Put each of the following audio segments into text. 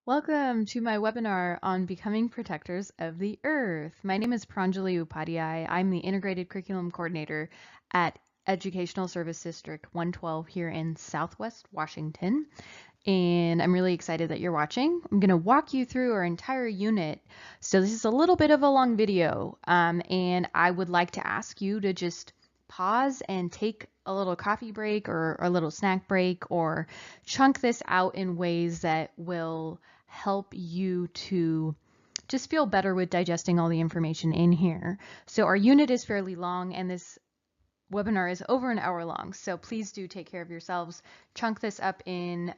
Welcome to my webinar on becoming protectors of the earth. My name is Pranjali Upadhyay. I'm the Integrated Curriculum Coordinator at Educational Service District 112 here in Southwest Washington. And I'm really excited that you're watching. I'm going to walk you through our entire unit. So this is a little bit of a long video, and I would like to ask you to just pause and take a little coffee break or a little snack break, or chunk this out in ways that will help you to just feel better with digesting all the information in here. So our unit is fairly long, and this webinar is over an hour long, so please do take care of yourselves. Chunk this up in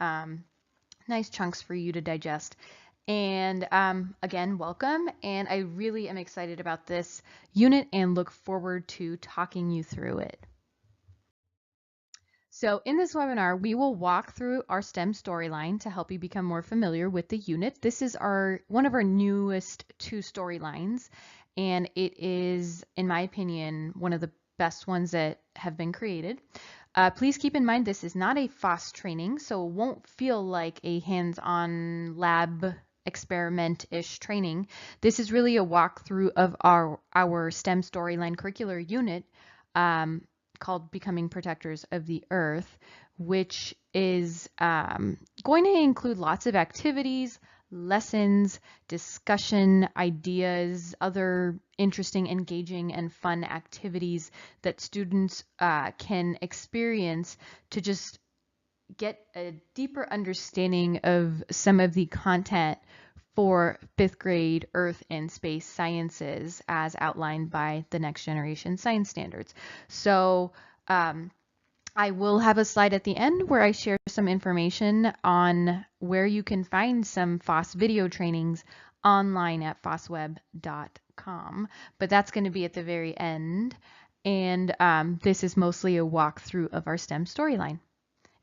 nice chunks for you to digest. And again, welcome. And I really am excited about this unit and look forward to talking you through it. So in this webinar, we will walk through our STEM storyline to help you become more familiar with the unit. This is one of our newest two storylines, and it is, in my opinion, one of the best ones that have been created. Please keep in mind this is not a FOSS training, so it won't feel like a hands-on lab experiment-ish training. This is really a walkthrough of our STEM storyline curricular unit called Becoming Protectors of the Earth, which is going to include lots of activities, lessons, discussion, ideas, other interesting, engaging, and fun activities that students can experience to just get a deeper understanding of some of the content for 5th grade Earth and Space Sciences as outlined by the Next Generation Science Standards. So I will have a slide at the end where I share some information on where you can find some FOSS video trainings online at fossweb.com, but that's going to be at the very end. And this is mostly a walkthrough of our STEM storyline.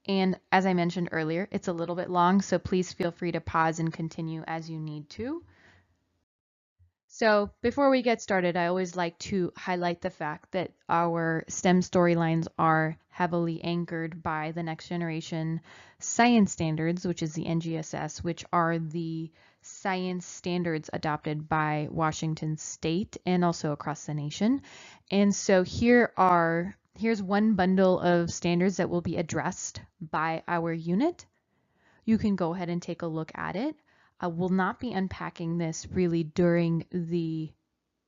And as I mentioned earlier, it's a little bit long, so please feel free to pause and continue as you need to. So before we get started, I always like to highlight the fact that our STEM storylines are heavily anchored by the Next Generation Science Standards, which is the NGSS, which are the science standards adopted by Washington State and also across the nation. And so here's one bundle of standards that will be addressed by our unit. You can go ahead and take a look at it. I will not be unpacking this really during the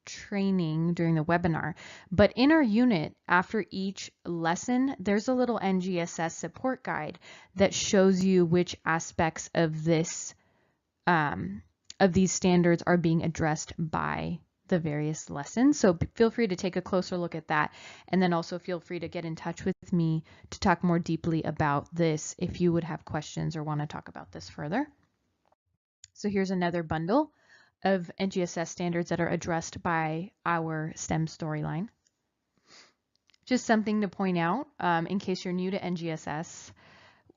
training, during the webinar, but in our unit, after each lesson, there's a little NGSS support guide that shows you which aspects of this, of these standards are being addressed by the various lessons. So feel free to take a closer look at that, and then also feel free to get in touch with me to talk more deeply about this if you would have questions or want to talk about this further. So here's another bundle of NGSS standards that are addressed by our STEM storyline. Just something to point out in case you're new to NGSS.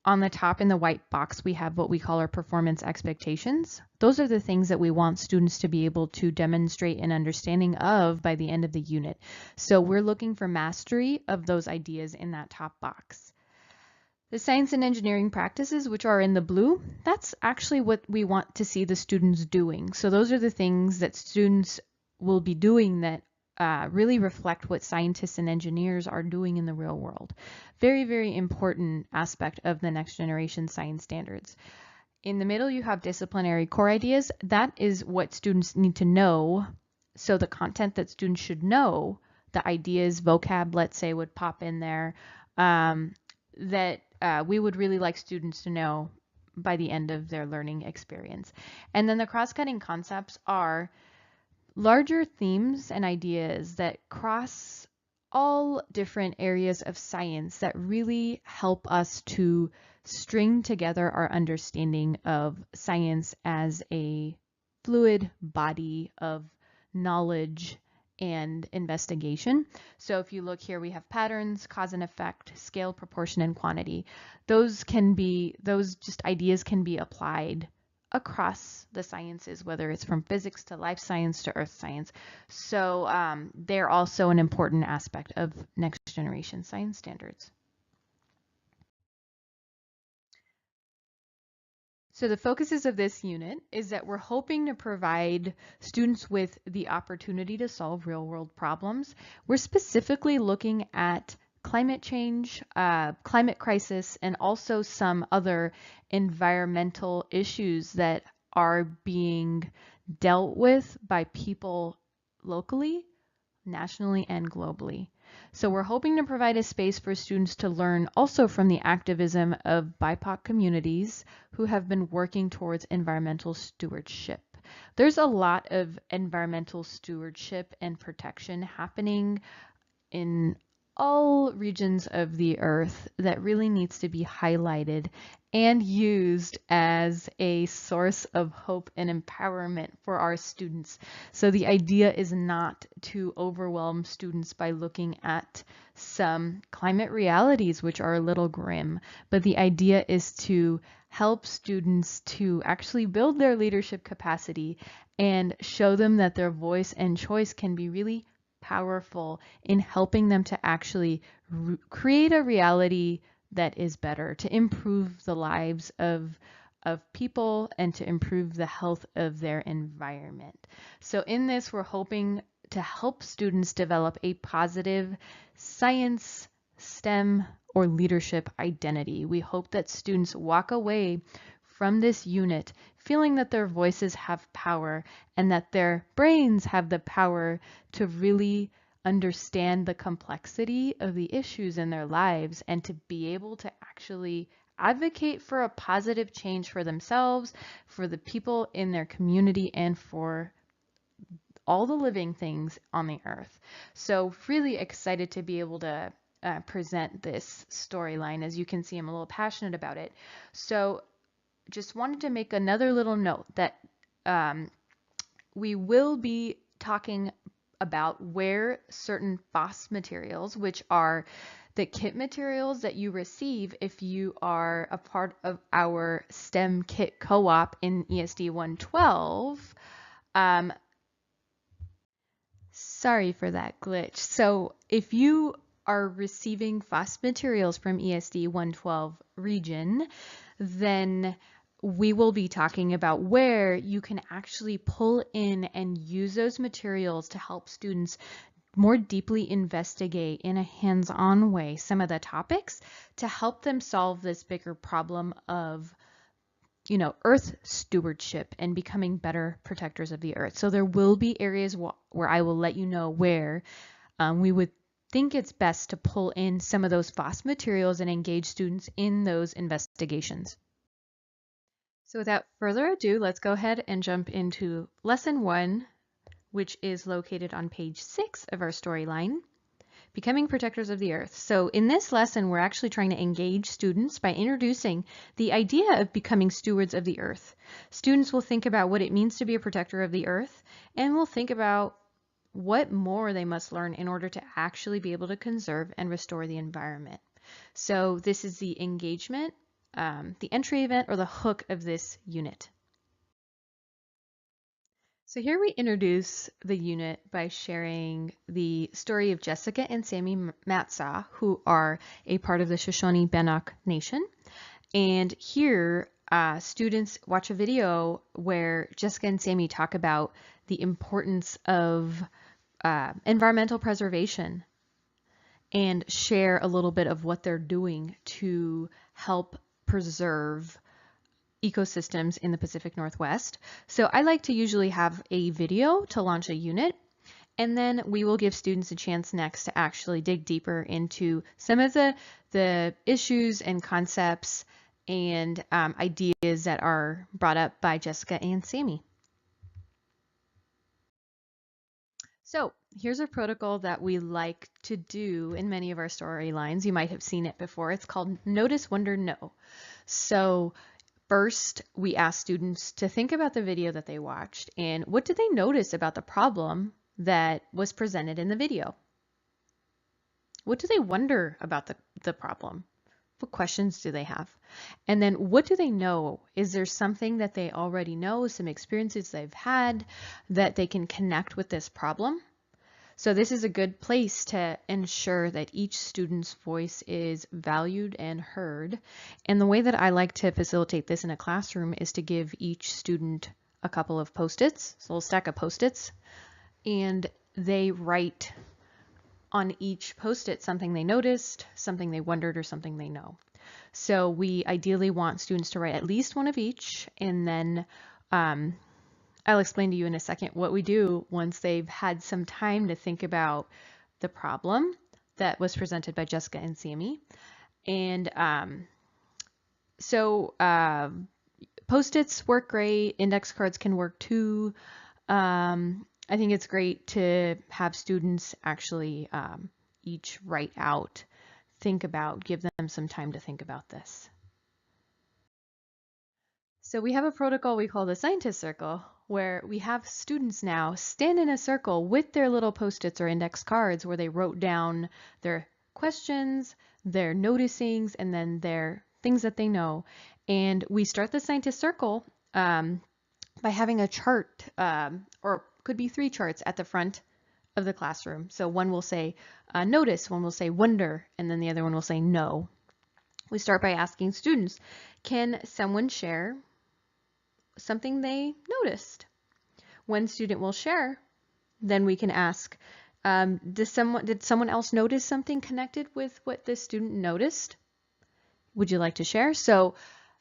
On the top in the white box, we have what we call our performance expectations. Those are the things that we want students to be able to demonstrate an understanding of by the end of the unit. So we're looking for mastery of those ideas in that top box. The science and engineering practices, which are in the blue, that's actually what we want to see the students doing. So those are the things that students will be doing that really reflect what scientists and engineers are doing in the real world. Very, very important aspect of the Next Generation Science Standards. In the middle, you have disciplinary core ideas. That is what students need to know. So the content that students should know, the ideas, vocab, let's say, would pop in there, that we would really like students to know by the end of their learning experience. And then the cross-cutting concepts are larger themes and ideas that cross all different areas of science that really help us to string together our understanding of science as a fluid body of knowledge and investigation. So if you look here, we have patterns, cause and effect, scale, proportion, and quantity. Those just ideas can be applied across the sciences, whether it's from physics to life science to earth science. So they're also an important aspect of Next Generation Science Standards. So the focuses of this unit is that we're hoping to provide students with the opportunity to solve real-world problems. We're specifically looking at climate change, climate crisis, and also some other environmental issues that are being dealt with by people locally, nationally, and globally. So we're hoping to provide a space for students to learn also from the activism of BIPOC communities who have been working towards environmental stewardship. There's a lot of environmental stewardship and protection happening in all regions of the earth that really needs to be highlighted and used as a source of hope and empowerment for our students. So the idea is not to overwhelm students by looking at some climate realities, which are a little grim, but the idea is to help students to actually build their leadership capacity and show them that their voice and choice can be really powerful in helping them to actually create a reality that is better, to improve the lives of people and to improve the health of their environment. So in this, we're hoping to help students develop a positive science, STEM, or leadership identity. We hope that students walk away from this unit feeling that their voices have power and that their brains have the power to really understand the complexity of the issues in their lives and to be able to actually advocate for a positive change for themselves, for the people in their community, and for all the living things on the earth. So really excited to be able to present this storyline. As you can see, I'm a little passionate about it. So just wanted to make another little note that we will be talking about where certain FOSS materials, which are the kit materials that you receive if you are a part of our STEM kit co-op in ESD 112. Sorry for that glitch. So if you are receiving FOSS materials from ESD 112 region, then we will be talking about where you can actually pull in and use those materials to help students more deeply investigate in a hands-on way some of the topics to help them solve this bigger problem of earth stewardship and becoming better protectors of the earth. So there will be areas where I will let you know where we would think it's best to pull in some of those FOSS materials and engage students in those investigations. So without further ado, let's go ahead and jump into lesson 1, which is located on page 6 of our storyline, Becoming Protectors of the Earth. So in this lesson, we're actually trying to engage students by introducing the idea of becoming stewards of the earth. Students will think about what it means to be a protector of the earth, and will think about what more they must learn in order to actually be able to conserve and restore the environment. So this is the engagement, the entry event, or the hook of this unit. So here we introduce the unit by sharing the story of Jessica and Sammy Matza, who are a part of the Shoshone-Bannock Nation. And here, students watch a video where Jessica and Sammy talk about the importance of environmental preservation and share a little bit of what they're doing to help preserve ecosystems in the Pacific Northwest. So I like to usually have a video to launch a unit, and then we will give students a chance next to actually dig deeper into some of the issues and concepts and ideas that are brought up by Jessica and Sammy. So here's a protocol that we like to do in many of our storylines. You might have seen it before. It's called Notice, Wonder, Know. So first, we ask students to think about the video that they watched and what did they notice about the problem that was presented in the video? What do they wonder about the problem? What questions do they have? And then what do they know? Is there something that they already know, some experiences they've had that they can connect with this problem? So this is a good place to ensure that each student's voice is valued and heard. And the way that I like to facilitate this in a classroom is to give each student a couple of Post-its, so we'll stack of Post-its, and they write on each Post-it something they noticed, something they wondered, or something they know. So we ideally want students to write at least one of each, and then I'll explain to you in a second what we do once they've had some time to think about the problem that was presented by Jessica and Sammy. And Post-its work great. Index cards can work too. I think it's great to have students actually each write out, give them some time to think about this. So we have a protocol we call the scientist circle, where we have students now stand in a circle with their little Post-its or index cards where they wrote down their questions, their noticings, and then their things that they know. And we start the scientist circle by having a chart, or could be 3 charts at the front of the classroom. So one will say notice, one will say wonder, and then the other one will say know. We start by asking students, can someone share something they noticed? One student will share, then we can ask, did someone else notice something connected with what this student noticed? Would you like to share? So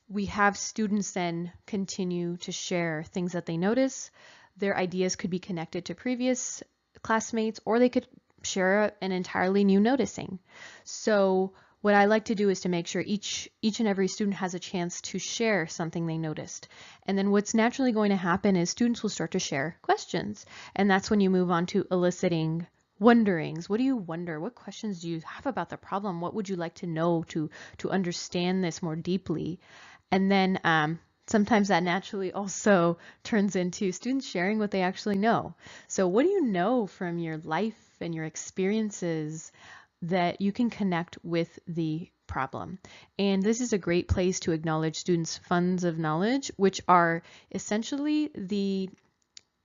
we have students then continue to share things that they notice. Their ideas could be connected to previous classmates, or they could share an entirely new noticing. So what I like to do is to make sure each and every student has a chance to share something they noticed. And then what's naturally going to happen is students will start to share questions. And that's when you move on to eliciting wonderings. What do you wonder? What questions do you have about the problem? What would you like to know to understand this more deeply? And then sometimes that naturally also turns into students sharing what they actually know. So what do you know from your life and your experiences that you can connect with the problem? And this is a great place to acknowledge students' funds of knowledge, which are essentially the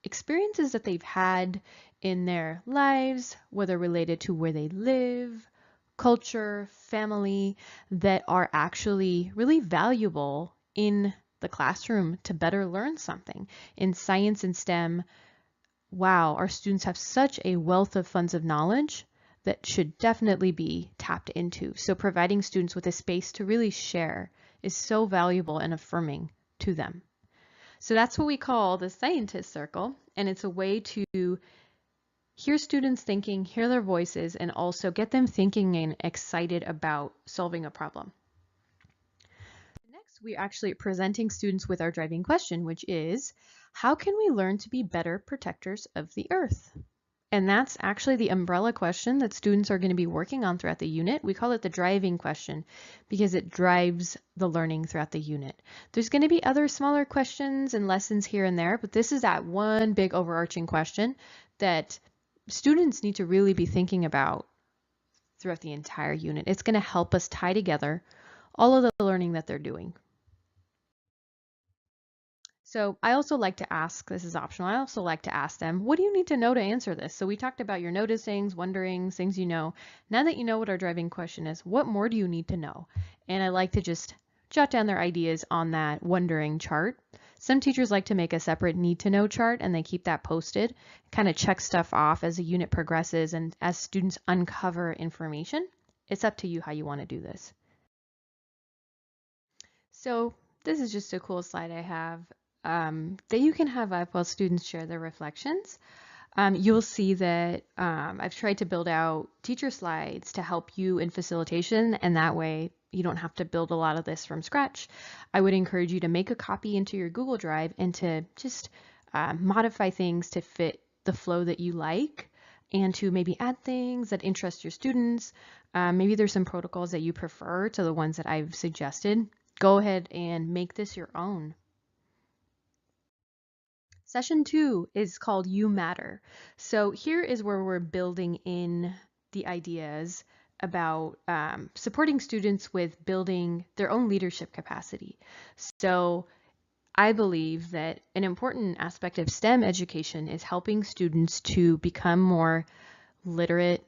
experiences that they've had in their lives, whether related to where they live, culture, family, that are actually really valuable in the classroom to better learn something. In science and STEM, wow, our students have such a wealth of funds of knowledge that should definitely be tapped into. So providing students with a space to really share is so valuable and affirming to them. So that's what we call the scientist circle, and it's a way to hear students thinking, hear their voices, and also get them thinking and excited about solving a problem. Next, we're actually presenting students with our driving question, which is, how can we learn to be better protectors of the earth? And that's actually the umbrella question that students are going to be working on throughout the unit. We call it the driving question because it drives the learning throughout the unit. There's going to be other smaller questions and lessons here and there, but this is that one big overarching question that students need to really be thinking about throughout the entire unit. It's going to help us tie together all of the learning that they're doing. So I also like to ask, this is optional, I also like to ask them, what do you need to know to answer this? So we talked about your noticings, wonderings, things you know. Now that you know what our driving question is, what more do you need to know? And I like to just jot down their ideas on that wondering chart. Some teachers like to make a separate need to know chart and they keep that posted, kind of check stuff off as the unit progresses and as students uncover information. It's up to you how you want to do this. So this is just a cool slide I have that you can have up while students share their reflections. You'll see that I've tried to build out teacher slides to help you in facilitation, and that way you don't have to build a lot of this from scratch. I would encourage you to make a copy into your Google Drive and to just modify things to fit the flow that you like and to maybe add things that interest your students. Maybe there's some protocols that you prefer to the ones that I've suggested. Go ahead and make this your own. Session 2 is called You Matter. So here is where we're building in the ideas about supporting students with building their own leadership capacity. So I believe that an important aspect of STEM education is helping students to become more literate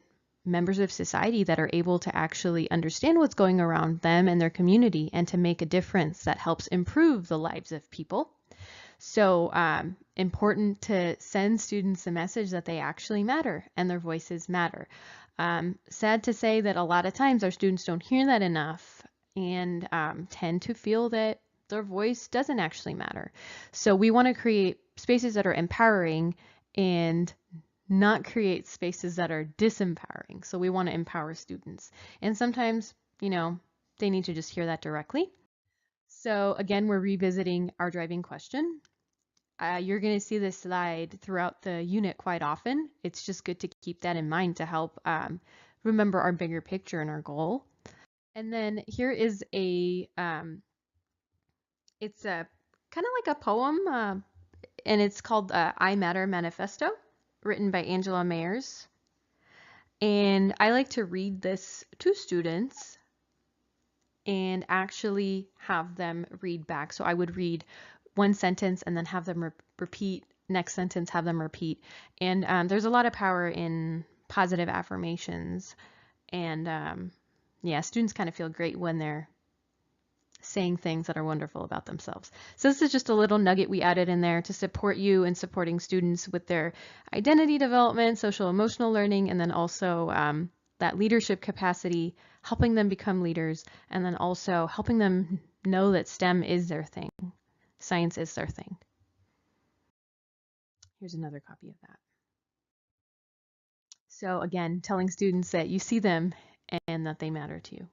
members of society that are able to actually understand what's going around them and their community and to make a difference that helps improve the lives of people. So important to send students the message that they actually matter and their voices matter. Sad to say that a lot of times our students don't hear that enough and tend to feel that their voice doesn't actually matter. So we want to create spaces that are empowering and not create spaces that are disempowering. So we want to empower students. And sometimes, they need to just hear that directly. So again, we're revisiting our driving question. You're going to see this slide throughout the unit quite often. It's just good to keep that in mind to help remember our bigger picture and our goal. And then here is it's a kind of like a poem, and it's called I Matter Manifesto, written by Angela Mayers. And I like to read this to students and actually have them read back. So I would read one sentence and then have them repeat, next sentence, have them repeat. And there's a lot of power in positive affirmations. And yeah, students kind of feel great when they're saying things that are wonderful about themselves. So this is just a little nugget we added in there to support you in supporting students with their identity development, social emotional learning, and then also that leadership capacity, helping them become leaders, and then also helping them know that STEM is their thing. Science is their thing. Here's another copy of that. So again, telling students that you see them and that they matter to you.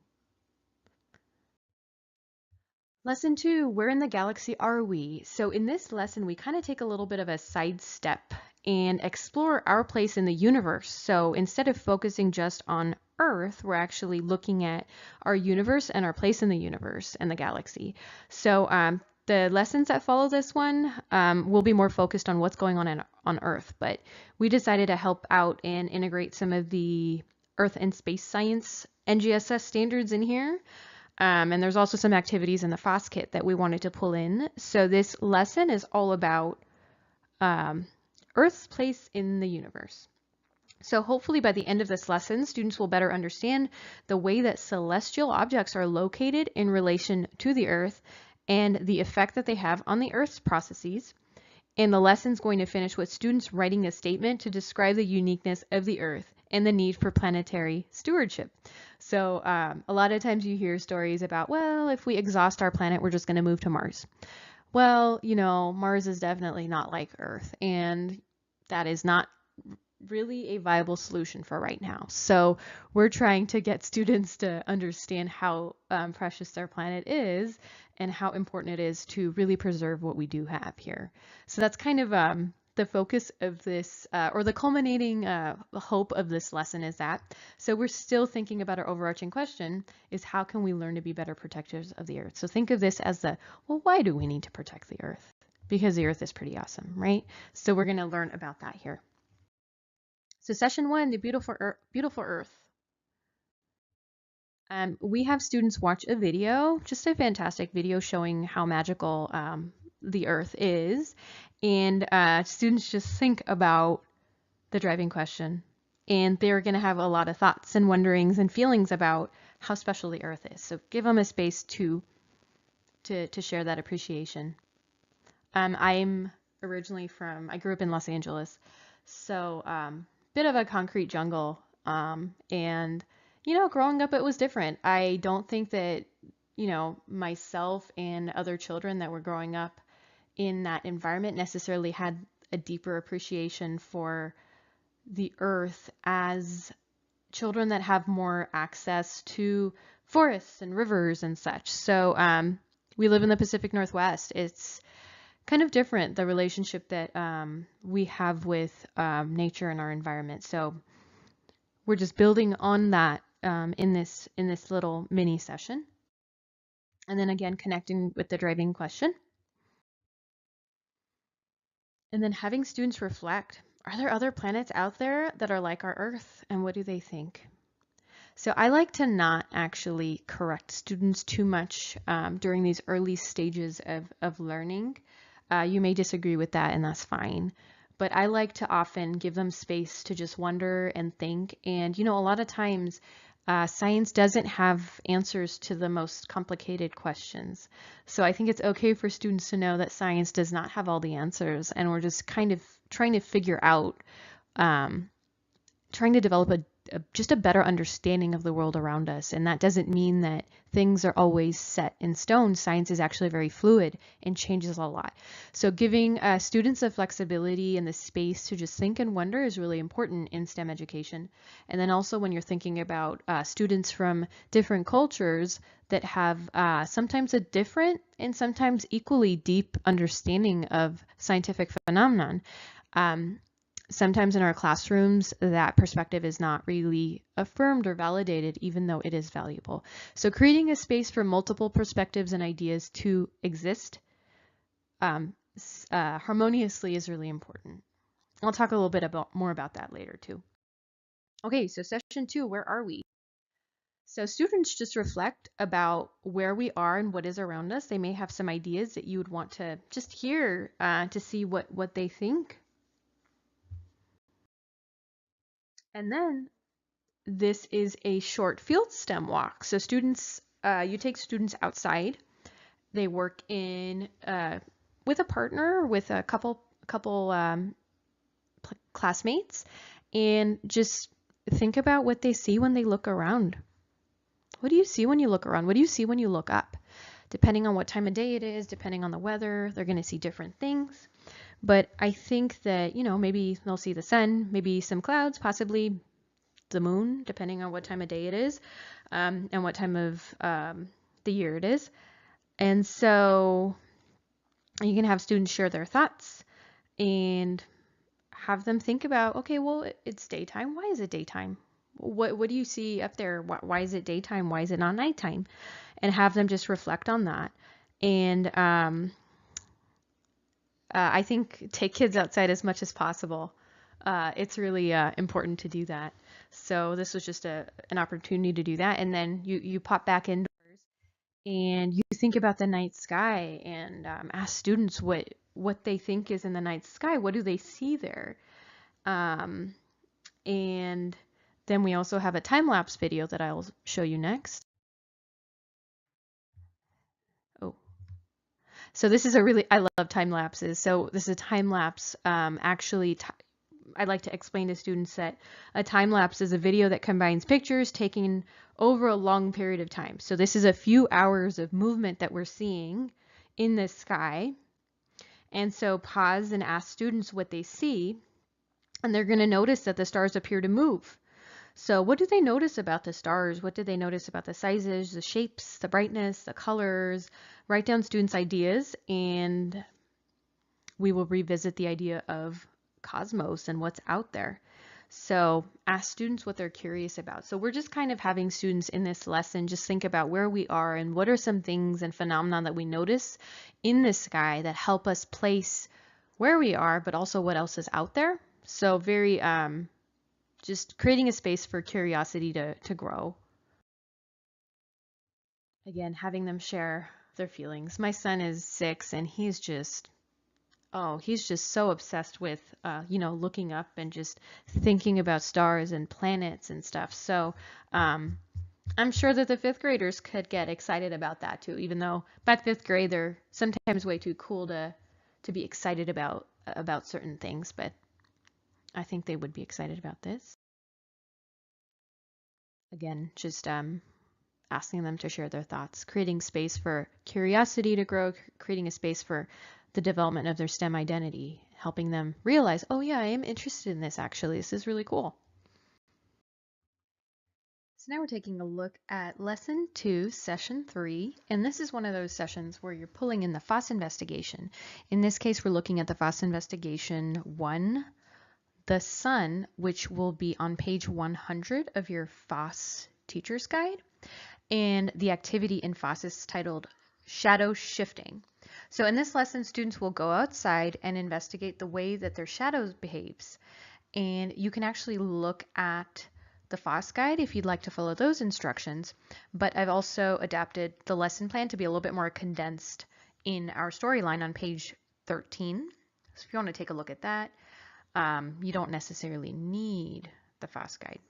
Lesson 2, where in the galaxy are we? So in this lesson, we kind of take a little bit of a sidestep and explore our place in the universe. So instead of focusing just on Earth, we're actually looking at our universe and our place in the universe and the galaxy. So the lessons that follow this one will be more focused on what's going on Earth, but we decided to help out and integrate some of the Earth and space science NGSS standards in here. And there's also some activities in the FOSS kit that we wanted to pull in. So this lesson is all about Earth's place in the universe. So hopefully by the end of this lesson, students will better understand the way that celestial objects are located in relation to the Earth and the effect that they have on the Earth's processes. And the lesson's going to finish with students writing a statement to describe the uniqueness of the Earth and the need for planetary stewardship. So a lot of times you hear stories about, well, if we exhaust our planet, we're just going to move to Mars. Well, Mars is definitely not like Earth, and that is not really a viable solution for right now. So we're trying to get students to understand how precious their planet is and how important it is to really preserve what we do have here. So that's kind of the focus of this, or the culminating hope of this lesson is that. So we're still thinking about our overarching question is how can we learn to be better protectors of the Earth? So think of this as well, why do we need to protect the Earth? Because the Earth is pretty awesome, right? So we're going to learn about that here. So session 1, the beautiful Earth. We have students watch a video, just a fantastic video showing how magical the Earth is. And students just think about the driving question. And they're going to have a lot of thoughts and wonderings and feelings about how special the Earth is. So give them a space to share that appreciation. I'm originally I grew up in Los Angeles. So bit of a concrete jungle. And, growing up, it was different. I don't think that, myself and other children that were growing up in that environment necessarily had a deeper appreciation for the Earth as children that have more access to forests and rivers and such. So we live in the Pacific Northwest. It's kind of different, the relationship that we have with nature and our environment. So we're just building on that in this little mini session. And then again, connecting with the driving question. And then having students reflect, are there other planets out there that are like our Earth? And what do they think? So I like to not actually correct students too much during these early stages of learning. You may disagree with that, and that's fine. but I like to often give them space to just wonder and think. And, a lot of times science doesn't have answers to the most complicated questions. So I think it's okay for students to know that science does not have all the answers, and we're just kind of trying to figure out, trying to develop just a better understanding of the world around us. And that doesn't mean that things are always set in stone. Science is actually very fluid and changes a lot. So giving students the flexibility and the space to just think and wonder is really important in STEM education. And then also when you're thinking about students from different cultures that have sometimes a different and sometimes equally deep understanding of scientific phenomenon, sometimes in our classrooms, that perspective is not really affirmed or validated, even though it is valuable. So creating a space for multiple perspectives and ideas to exist harmoniously is really important. I'll talk a little bit more about that later too. Okay, so session 2, where are we? So students just reflect about where we are and what is around us. They may have some ideas that you would want to just hear to see what they think. And then this is a short field STEM walk. So students, you take students outside. They work in with a partner, with a couple classmates, and just think about what they see when they look around. What do you see when you look around? What do you see when you look up? Depending on what time of day it is, depending on the weather, they're going to see different things. But I think that, maybe they'll see the sun, maybe some clouds, possibly the moon, depending on what time of day it is, and what time of the year it is. And so you can have students share their thoughts and have them think about, okay, well, it's daytime. Why is it daytime? What do you see up there? Why is it daytime? Why is it not nighttime? And have them just reflect on that. And I think take kids outside as much as possible. It's really important to do that. So this was just an opportunity to do that. And then you pop back indoors and you think about the night sky and ask students what they think is in the night sky. What do they see there? And then we also have a time-lapse video that I'll show you next. Oh, so this is I love time lapses. So this is a time lapse. Actually, I like to explain to students that a time lapse is a video that combines pictures taken over a long period of time. So this is a few hours of movement that we're seeing in the sky. And so pause and ask students what they see, and they're going to notice that the stars appear to move. So what do they notice about the stars? What do they notice about the sizes, the shapes, the brightness, the colors? Write down students' ideas, and we will revisit the idea of cosmos and what's out there. So ask students what they're curious about. So we're just kind of having students in this lesson just think about where we are and what are some things and phenomena that we notice in the sky that help us place where we are, but also what else is out there. So very just creating a space for curiosity to grow. Again, having them share their feelings. My son is 6 and he's just so obsessed with, looking up and just thinking about stars and planets and stuff. So I'm sure that the 5th graders could get excited about that too, even though by 5th grade they're sometimes way too cool to be excited about certain things, but I think they would be excited about this. Again, just asking them to share their thoughts, creating space for curiosity to grow, creating a space for the development of their STEM identity, helping them realize, oh yeah, I am interested in this actually. This is really cool. So now we're taking a look at Lesson 2, Session 3, and this is one of those sessions where you're pulling in the FOSS investigation. In this case, we're looking at the FOSS investigation 1, the sun, which will be on page 100 of your FOSS teacher's guide. And the activity in FOSS is titled Shadow Shifting. So in this lesson, students will go outside and investigate the way that their shadows behaves. And you can actually look at the FOSS guide if you'd like to follow those instructions. But I've also adapted the lesson plan to be a little bit more condensed in our storyline on page 13. So if you want to take a look at that. You don't necessarily need the FOSS guide.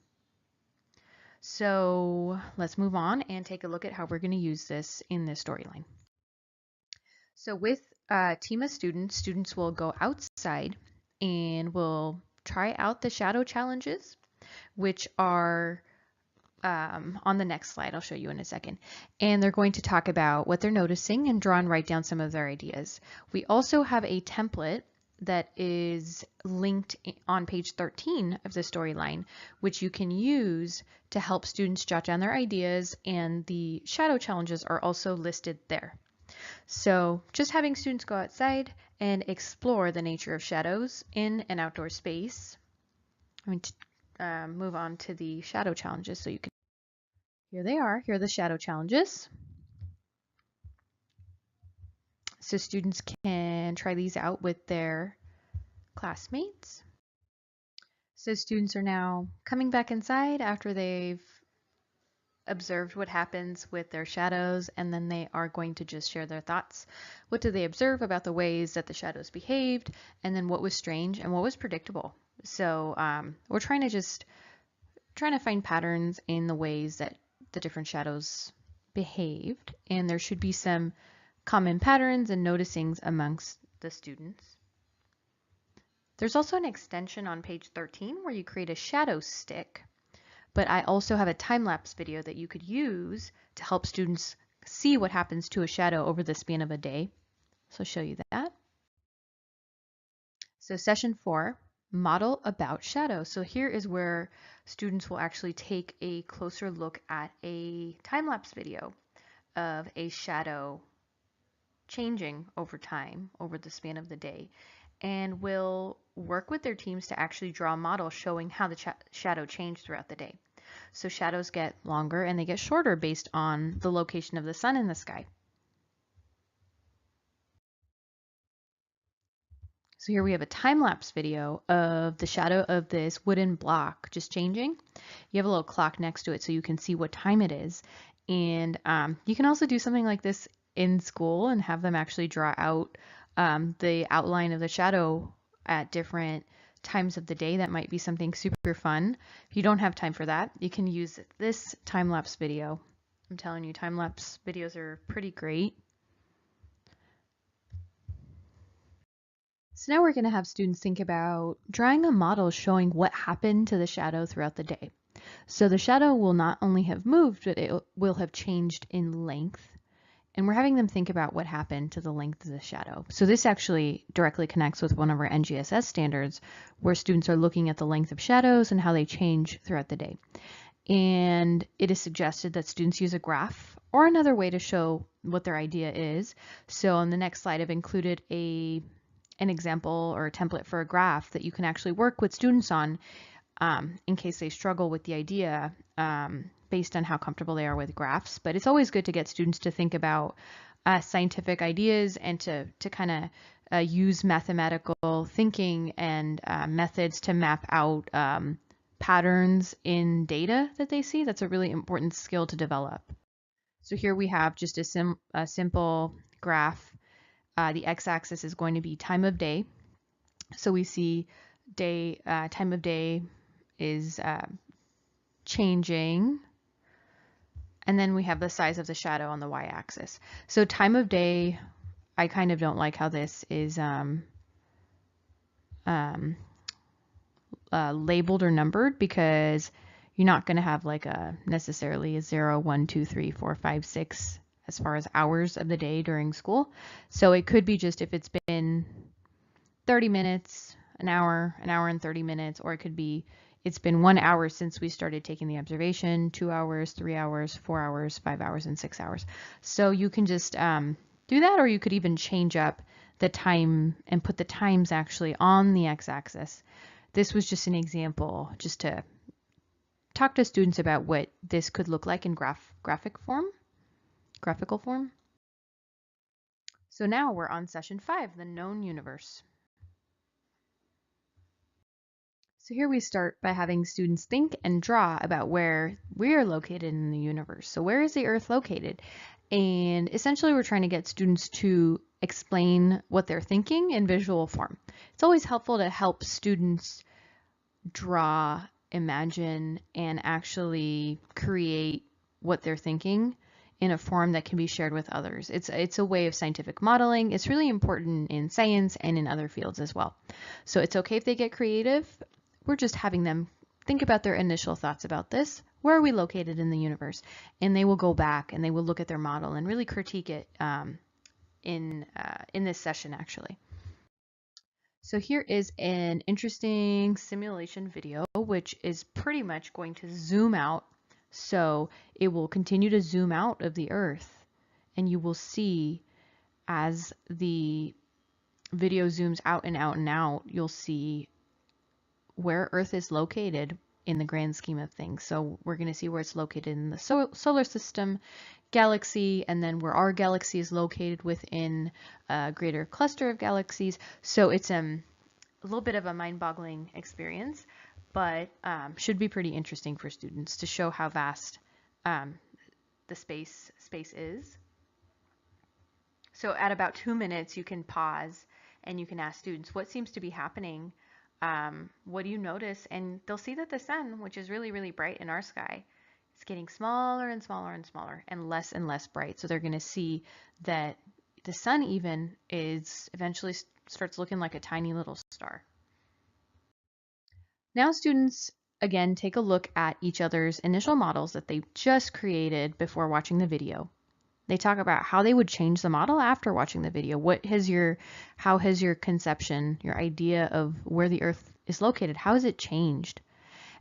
So let's move on and take a look at how we're going to use this in this storyline. So with a team of students, students will go outside and will try out the shadow challenges, which are on the next slide. I'll show you in a second. And they're going to talk about what they're noticing and draw and write down some of their ideas. We also have a template that is linked on page 13 of the storyline, which you can use to help students jot down their ideas, and the shadow challenges are also listed there. So just having students go outside and explore the nature of shadows in an outdoor space. I'm going to move on to the shadow challenges so you can. Here they are. Here are the shadow challenges. So students can try these out with their classmates. So students are now coming back inside after they've observed what happens with their shadows, and then they are going to just share their thoughts. What did they observe about the ways that the shadows behaved, and then what was strange and what was predictable? So we're trying to find patterns in the ways that the different shadows behaved, and there should be some common patterns and noticings amongst the students. There's also an extension on page 13 where you create a shadow stick, but I also have a time-lapse video that you could use to help students see what happens to a shadow over the span of a day. So I'll show you that. So session 4, model about shadow. So here is where students will actually take a closer look at a time-lapse video of a shadow changing over time, over the span of the day, and will work with their teams to actually draw a model showing how the shadow changed throughout the day. So shadows get longer and they get shorter based on the location of the sun in the sky. So here we have a time-lapse video of the shadow of this wooden block just changing. You have a little clock next to it so you can see what time it is. And you can also do something like this in school and have them actually draw out the outline of the shadow at different times of the day. That might be something super fun. If you don't have time for that, you can use this time-lapse video. I'm telling you, time-lapse videos are pretty great. So now we're going to have students think about drawing a model showing what happened to the shadow throughout the day. So the shadow will not only have moved, but it will have changed in length. And we're having them think about what happened to the length of the shadow. So this actually directly connects with one of our NGSS standards, where students are looking at the length of shadows and how they change throughout the day. And it is suggested that students use a graph or another way to show what their idea is. So on the next slide, I've included an example or a template for a graph that you can actually work with students on in case they struggle with the idea based on how comfortable they are with graphs. But it's always good to get students to think about scientific ideas and to kind of use mathematical thinking and methods to map out patterns in data that they see. That's a really important skill to develop. So here we have just a simple graph. The x-axis is going to be time of day. So we see time of day is changing, and then we have the size of the shadow on the y-axis. So time of day, I kind of don't like how this is labeled or numbered, because you're not going to have like necessarily a 0, 1, 2, 3, 4, 5, 6 as far as hours of the day during school. So it could be just if it's been 30 minutes, an hour and 30 minutes, or it could be it's been 1 hour since we started taking the observation, 2 hours, 3 hours, 4 hours, 5 hours, and 6 hours. So you can just do that, or you could even change up the time and put the times actually on the x-axis. This was just an example just to talk to students about what this could look like in graphical form. So now we're on session 5, the known universe. So here we start by having students think and draw about where we're located in the universe. So where is the Earth located? And essentially, we're trying to get students to explain what they're thinking in visual form. It's always helpful to help students draw, imagine, and actually create what they're thinking in a form that can be shared with others. It's a way of scientific modeling. It's really important in science and in other fields as well. So it's okay if they get creative. We're just having them think about their initial thoughts about this. Where are we located in the universe? And they will go back and they will look at their model and really critique it in this session, actually. So here is an interesting simulation video, which is pretty much going to zoom out. So it will continue to zoom out of the Earth, and you will see as the video zooms out and out and out, you'll see where Earth is located in the grand scheme of things. So we're going to see where it's located in the solar system, galaxy, and then where our galaxy is located within a greater cluster of galaxies. So it's a little bit of a mind-boggling experience, but should be pretty interesting for students to show how vast the space is. So at about 2 minutes, you can pause and you can ask students, what seems to be happening? What do you notice? And they'll see that the sun, which is really, really bright in our sky, is getting smaller and smaller and smaller and less bright. So they're going to see that the sun even is eventually starts looking like a tiny little star. Now students, again, take a look at each other's initial models that they just created before watching the video. They talk about how they would change the model after watching the video. How has your conception, your idea of where the Earth is located, how has it changed?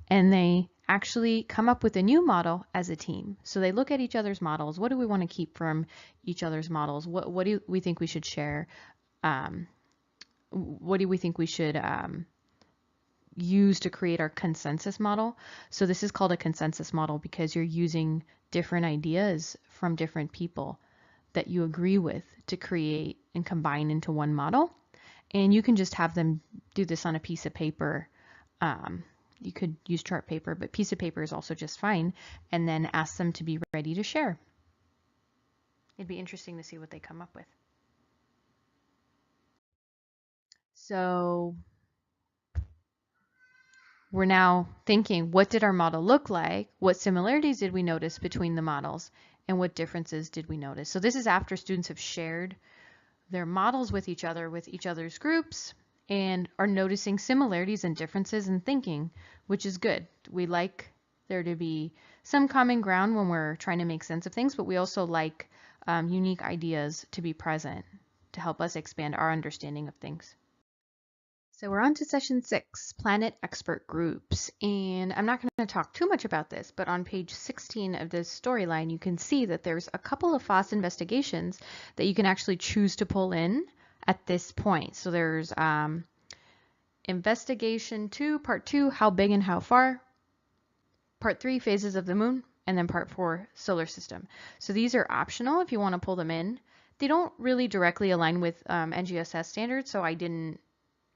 And they actually come up with a new model as a team. So they look at each other's models. What do we want to keep from each other's models? What do we think we should share? What do we think we should use to create our consensus model? So this is called a consensus model because you're using different ideas from different people that you agree with to create and combine into one model. And you can just have them do this on a piece of paper. You could use chart paper, but piece of paper is also just fine. And then ask them to be ready to share. It'd be interesting to see what they come up with. So we're now thinking, what did our model look like? What similarities did we notice between the models? And what differences did we notice? So this is after students have shared their models with each other's groups, and are noticing similarities and differences in thinking, which is good. We like there to be some common ground when we're trying to make sense of things, but we also like unique ideas to be present to help us expand our understanding of things. So we're on to session 6, Planet Expert Groups. And I'm not going to talk too much about this, but on page 16 of this storyline, you can see that there's a couple of FOSS investigations that you can actually choose to pull in at this point. So there's investigation 2, part 2, how big and how far, part 3, phases of the moon, and then part 4, solar system. So these are optional if you want to pull them in. They don't really directly align with NGSS standards, so I didn't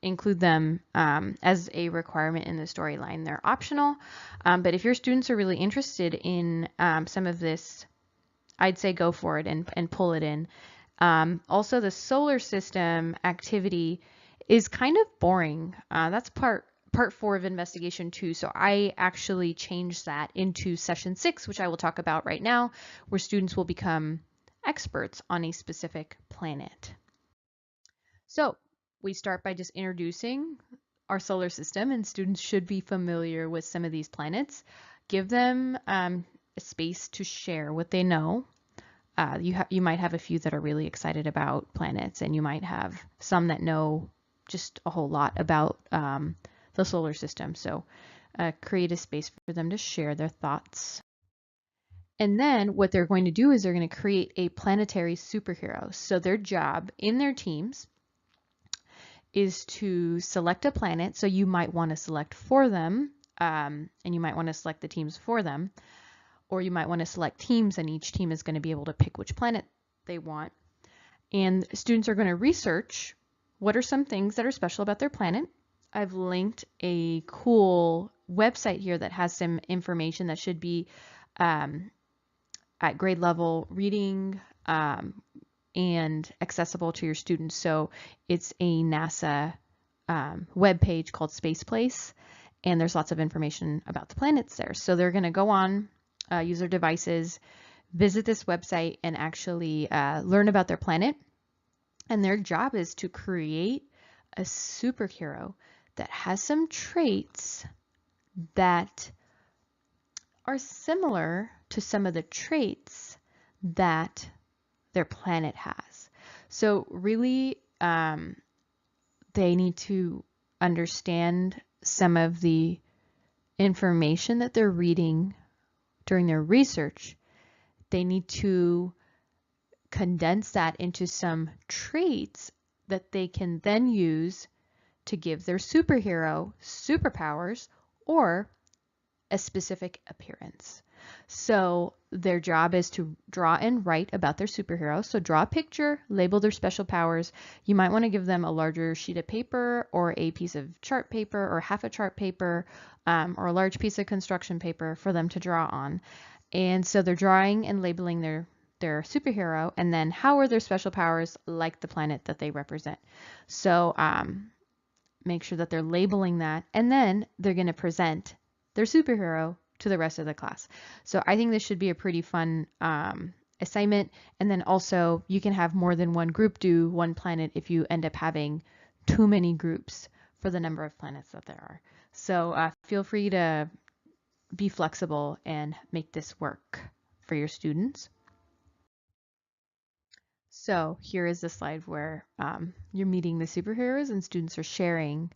include them as a requirement in the storyline. They're optional, but if your students are really interested in some of this, I'd say go for it and pull it in. Also, the solar system activity is kind of boring. That's part 4 of investigation 2. So I actually changed that into session 6, which I will talk about right now, where students will become experts on a specific planet. So we start by just introducing our solar system, and students should be familiar with some of these planets. Give them a space to share what they know. You might have a few that are really excited about planets, and you might have some that know just a whole lot about the solar system. So create a space for them to share their thoughts. And then what they're going to do is they're going to create a planetary superhero. So their job in their teams is to select a planet. So you might want to select for them, and you might want to select the teams for them, or you might want to select teams, and each team is going to be able to pick which planet they want. And students are going to research what are some things that are special about their planet. I've linked a cool website here that has some information that should be at grade level reading and accessible to your students. So it's a NASA web page called Space Place, and there's lots of information about the planets there. So they're going to go on, use their devices, visit this website, and actually learn about their planet. And their job is to create a superhero that has some traits that are similar to some of the traits that their planet has. So really, they need to understand some of the information that they're reading during their research. They need to condense that into some traits that they can then use to give their superhero superpowers or a specific appearance. So their job is to draw and write about their superhero. So draw a picture, label their special powers. You might want to give them a larger sheet of paper or a piece of chart paper or half a chart paper or a large piece of construction paper for them to draw on. And so they're drawing and labeling their superhero, and then how are their special powers like the planet that they represent. So make sure that they're labeling that, and then they're going to present their superhero to the rest of the class. So I think this should be a pretty fun assignment. And then also you can have more than one group do one planet if you end up having too many groups for the number of planets that there are. So feel free to be flexible and make this work for your students. So here is the slide where you're meeting the superheroes and students are sharing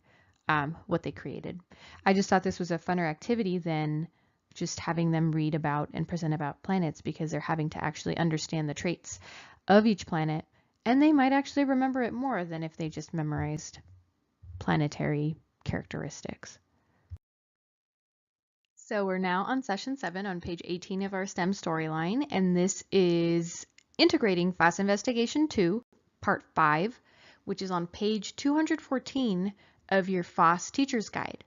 what they created. I just thought this was a funner activity than just having them read about and present about planets, because they're having to actually understand the traits of each planet, and they might actually remember it more than if they just memorized planetary characteristics. So we're now on session 7 on page 18 of our STEM storyline, and this is integrating FOSS Investigation 2, part 5, which is on page 214 of your FOSS Teacher's Guide.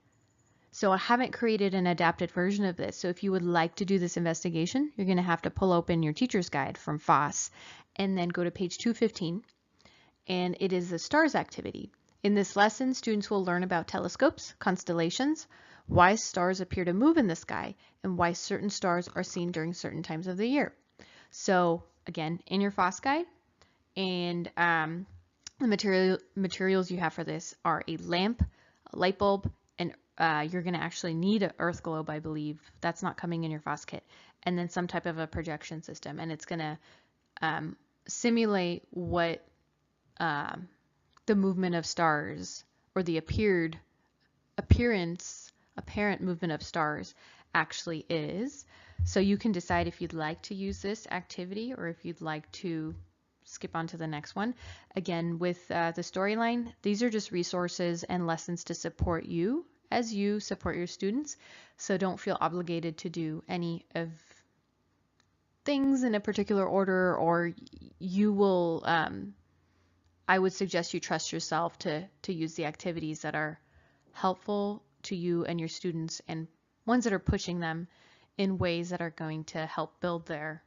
So I haven't created an adapted version of this. So if you would like to do this investigation, you're going to have to pull open your Teacher's Guide from FOSS and then go to page 215. And it is the STARS activity. In this lesson, students will learn about telescopes, constellations, why stars appear to move in the sky, and why certain stars are seen during certain times of the year. So again, in your FOSS guide, and the materials you have for this are a lamp, a light bulb, and you're going to actually need an earth globe, I believe. That's not coming in your FOSS kit. And then some type of a projection system. And it's going to simulate what the movement of stars, or the apparent movement of stars actually is. So you can decide if you'd like to use this activity or if you'd like to skip on to the next one. Again, with the storyline, these are just resources and lessons to support you as you support your students. So don't feel obligated to do any of things in a particular order, or you will, I would suggest you trust yourself to use the activities that are helpful to you and your students, and ones that are pushing them in ways that are going to help build their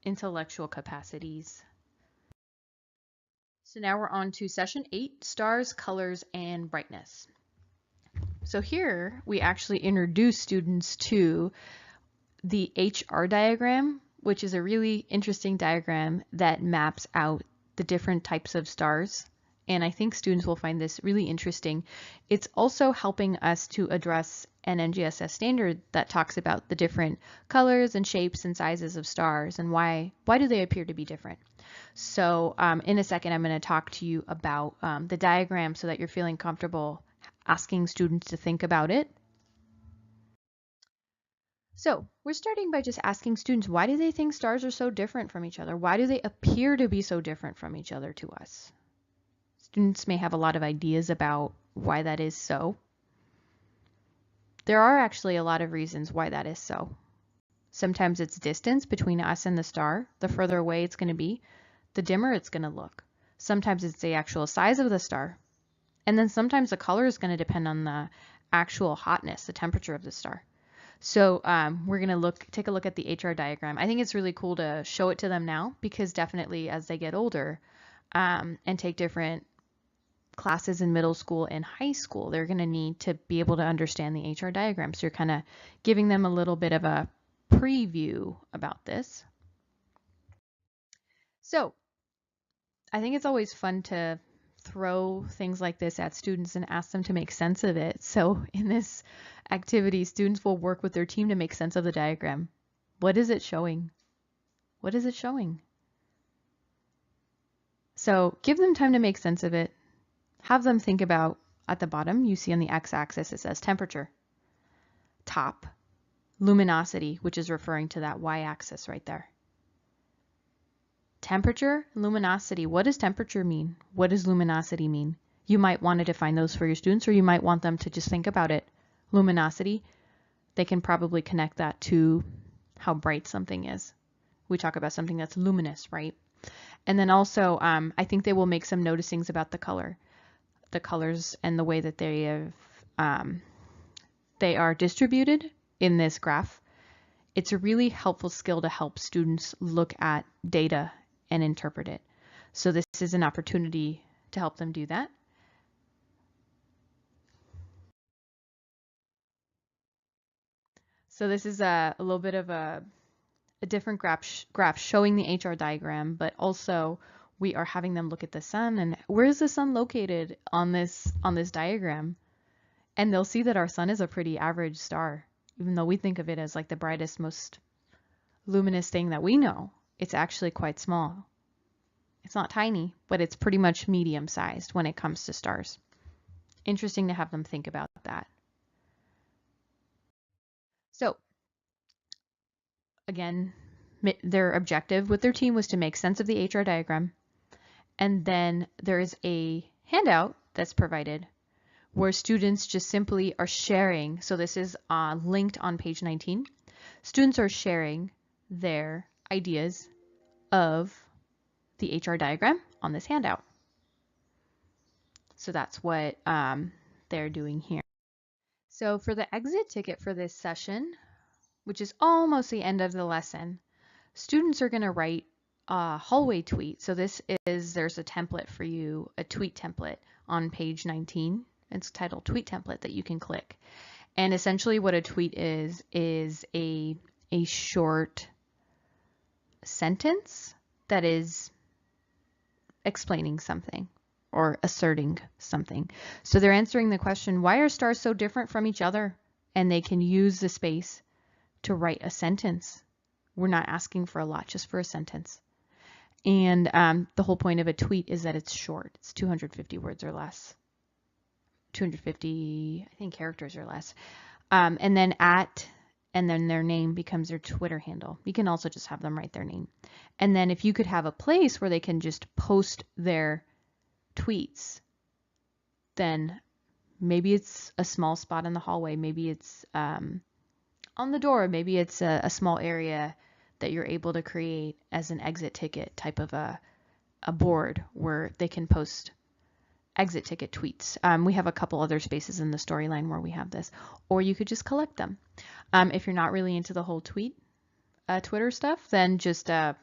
intellectual capacities. So now we're on to session 8, stars, colors, and brightness. So here we actually introduce students to the HR diagram, which is a really interesting diagram that maps out the different types of stars. And I think students will find this really interesting. It's also helping us to address an NGSS standard that talks about the different colors and shapes and sizes of stars and why do they appear to be different. So in a second, I'm going to talk to you about the diagram so that you're feeling comfortable asking students to think about it. So we're starting by just asking students, why do they think stars are so different from each other? Why do they appear to be so different from each other to us? Students may have a lot of ideas about why that is so. There are actually a lot of reasons why that is so. Sometimes it's distance between us and the star. The further away it's going to be, the dimmer it's going to look. Sometimes it's the actual size of the star. And then sometimes the color is going to depend on the actual hotness, the temperature of the star. So we're going to take a look at the HR diagram. I think it's really cool to show it to them now, because definitely as they get older and take different classes in middle school and high school, they're going to need to be able to understand the HR diagram. So you're kind of giving them a little bit of a preview about this. So I think it's always fun to throw things like this at students and ask them to make sense of it. So in this activity, students will work with their team to make sense of the diagram. What is it showing? What is it showing? So give them time to make sense of it. Have them think about, at the bottom, you see on the x-axis, it says temperature. Top, luminosity, which is referring to that y-axis right there. Temperature, luminosity. What does temperature mean? What does luminosity mean? You might want to define those for your students, or you might want them to just think about it. Luminosity, they can probably connect that to how bright something is. We talk about something that's luminous, right? And then also, I think they will make some noticings about the colors and the way that they are distributed in this graph. It's a really helpful skill to help students look at data and interpret it. So this is an opportunity to help them do that. So this is a little bit of a different graph showing the HR diagram, but also we are having them look at the sun and where is the sun located on this diagram? And they'll see that our sun is a pretty average star, even though we think of it as like the brightest, most luminous thing that we know. It's actually quite small. It's not tiny, but it's pretty much medium sized when it comes to stars. Interesting to have them think about that. So again, their objective with their team was to make sense of the HR diagram. And then there's a handout that's provided where students just simply are sharing. So this is linked on page 19. Students are sharing their ideas of the HR diagram on this handout. So that's what they're doing here. So for the exit ticket for this session, which is almost the end of the lesson, students are going to write a hallway tweet. So there's a template for you, a tweet template on page 19. It's titled Tweet Template that you can click. And essentially what a tweet is a short sentence that is explaining something or asserting something. So they're answering the question, why are stars so different from each other? And they can use the space to write a sentence. We're not asking for a lot, just for a sentence. And the whole point of a tweet is that it's short. It's 250 words or less. 250, I think, characters or less. And then and then their name becomes their Twitter handle. You can also just have them write their name. And then if you could have a place where they can just post their tweets, then maybe it's a small spot in the hallway. Maybe it's on the door. Maybe it's a small area that you're able to create as an exit ticket type of a board where they can post exit ticket tweets. We have a couple other spaces in the storyline where we have this, or you could just collect them. If you're not really into the whole Twitter stuff, then just have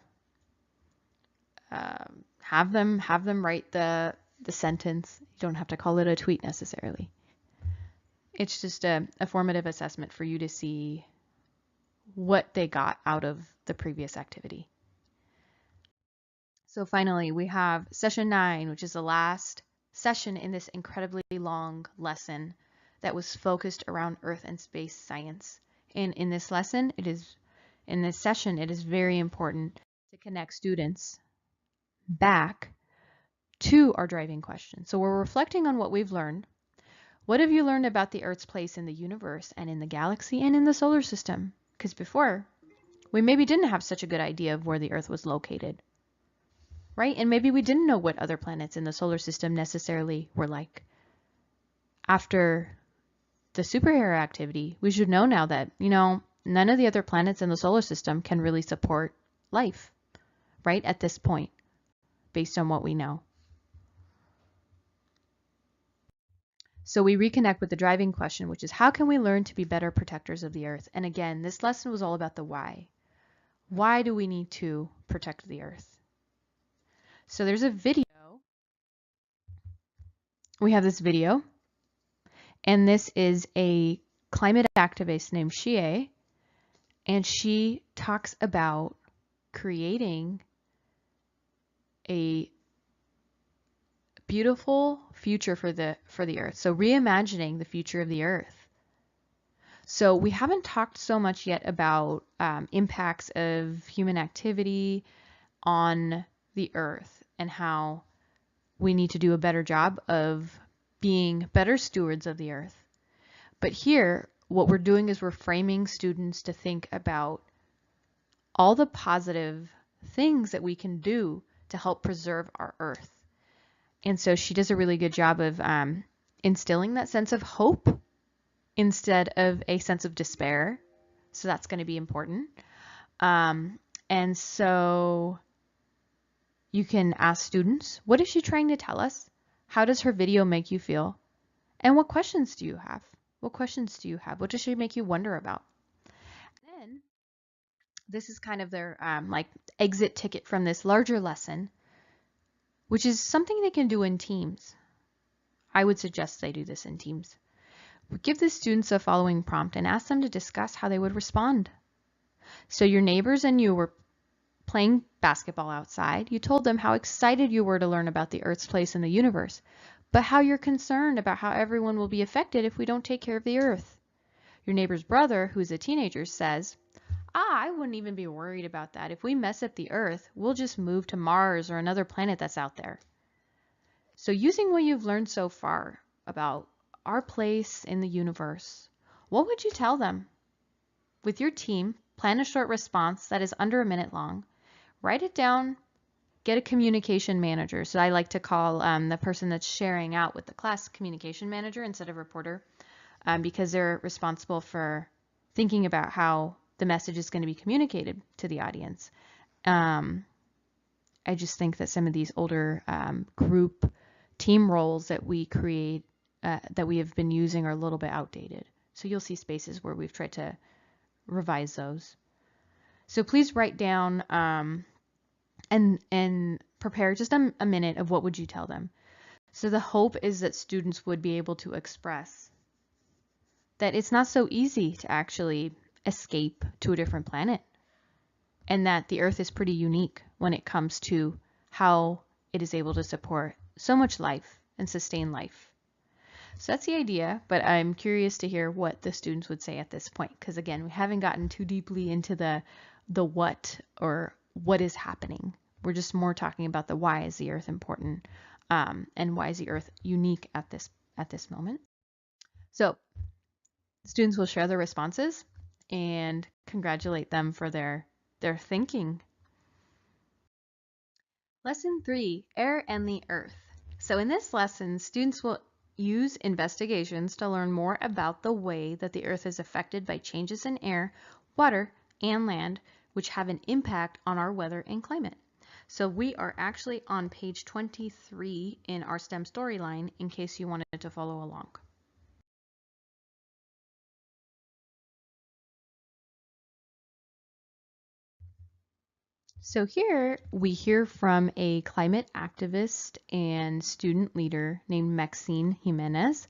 them write the sentence. You don't have to call it a tweet necessarily. It's just a formative assessment for you to see what they got out of the previous activity. So finally, we have session 9, which is the last session in this incredibly long lesson that was focused around Earth and space science. And in this session, it is very important to connect students back to our driving question. So we're reflecting on what we've learned. What have you learned about the Earth's place in the universe and in the galaxy and in the solar system? Because before, we maybe didn't have such a good idea of where the Earth was located. Right? And maybe we didn't know what other planets in the solar system necessarily were like. After the superhero activity, we should know now that, none of the other planets in the solar system can really support life, right? At this point, based on what we know. So we reconnect with the driving question, which is how can we learn to be better protectors of the earth? And again, this lesson was all about the why. Why do we need to protect the earth? So there's a video. We have this video, and this is a climate activist named Xie, and she talks about creating a beautiful future for the earth. So reimagining the future of the earth. So we haven't talked so much yet about impacts of human activity on the earth and how we need to do a better job of being better stewards of the earth. But here, what we're doing is we're framing students to think about all the positive things that we can do to help preserve our earth. And so she does a really good job of instilling that sense of hope instead of a sense of despair. So that's going to be important. And so you can ask students, what is she trying to tell us? How does her video make you feel? And what questions do you have? What questions do you have? What does she make you wonder about? Then this is kind of their like exit ticket from this larger lesson, which is something they can do in teams. I would suggest they do this in teams. Give the students a following prompt and ask them to discuss how they would respond. So your neighbors and you were playing basketball outside. You told them how excited you were to learn about the Earth's place in the universe, but how you're concerned about how everyone will be affected if we don't take care of the Earth. Your neighbor's brother, who's a teenager, says, I wouldn't even be worried about that. If we mess up the Earth, we'll just move to Mars or another planet that's out there. So using what you've learned so far about our place in the universe, what would you tell them? With your team, plan a short response that is under a minute long. Write it down. Get a communication manager. So I like to call the person that's sharing out with the class communication manager instead of reporter, because they're responsible for thinking about how the message is going to be communicated to the audience. I just think that some of these older group team roles that we create, that we have been using, are a little bit outdated. So you'll see spaces where we've tried to revise those. So please write down and prepare just a minute of what would you tell them. So the hope is that students would be able to express that it's not so easy to actually escape to a different planet, and that the Earth is pretty unique when it comes to how it is able to support so much life and sustain life. So that's the idea, but I'm curious to hear what the students would say at this point, because again, we haven't gotten too deeply into the what or what is happening. We're just more talking about the why is the Earth important, and why is the Earth unique at this moment. So students will share their responses and congratulate them for their thinking. Lesson 3, Air and the Earth. So in this lesson, students will use investigations to learn more about the way that the Earth is affected by changes in air, water, and land, which have an impact on our weather and climate. So we are actually on page 23 in our STEM storyline, in case you wanted to follow along. So here we hear from a climate activist and student leader named Maxine Jimenez,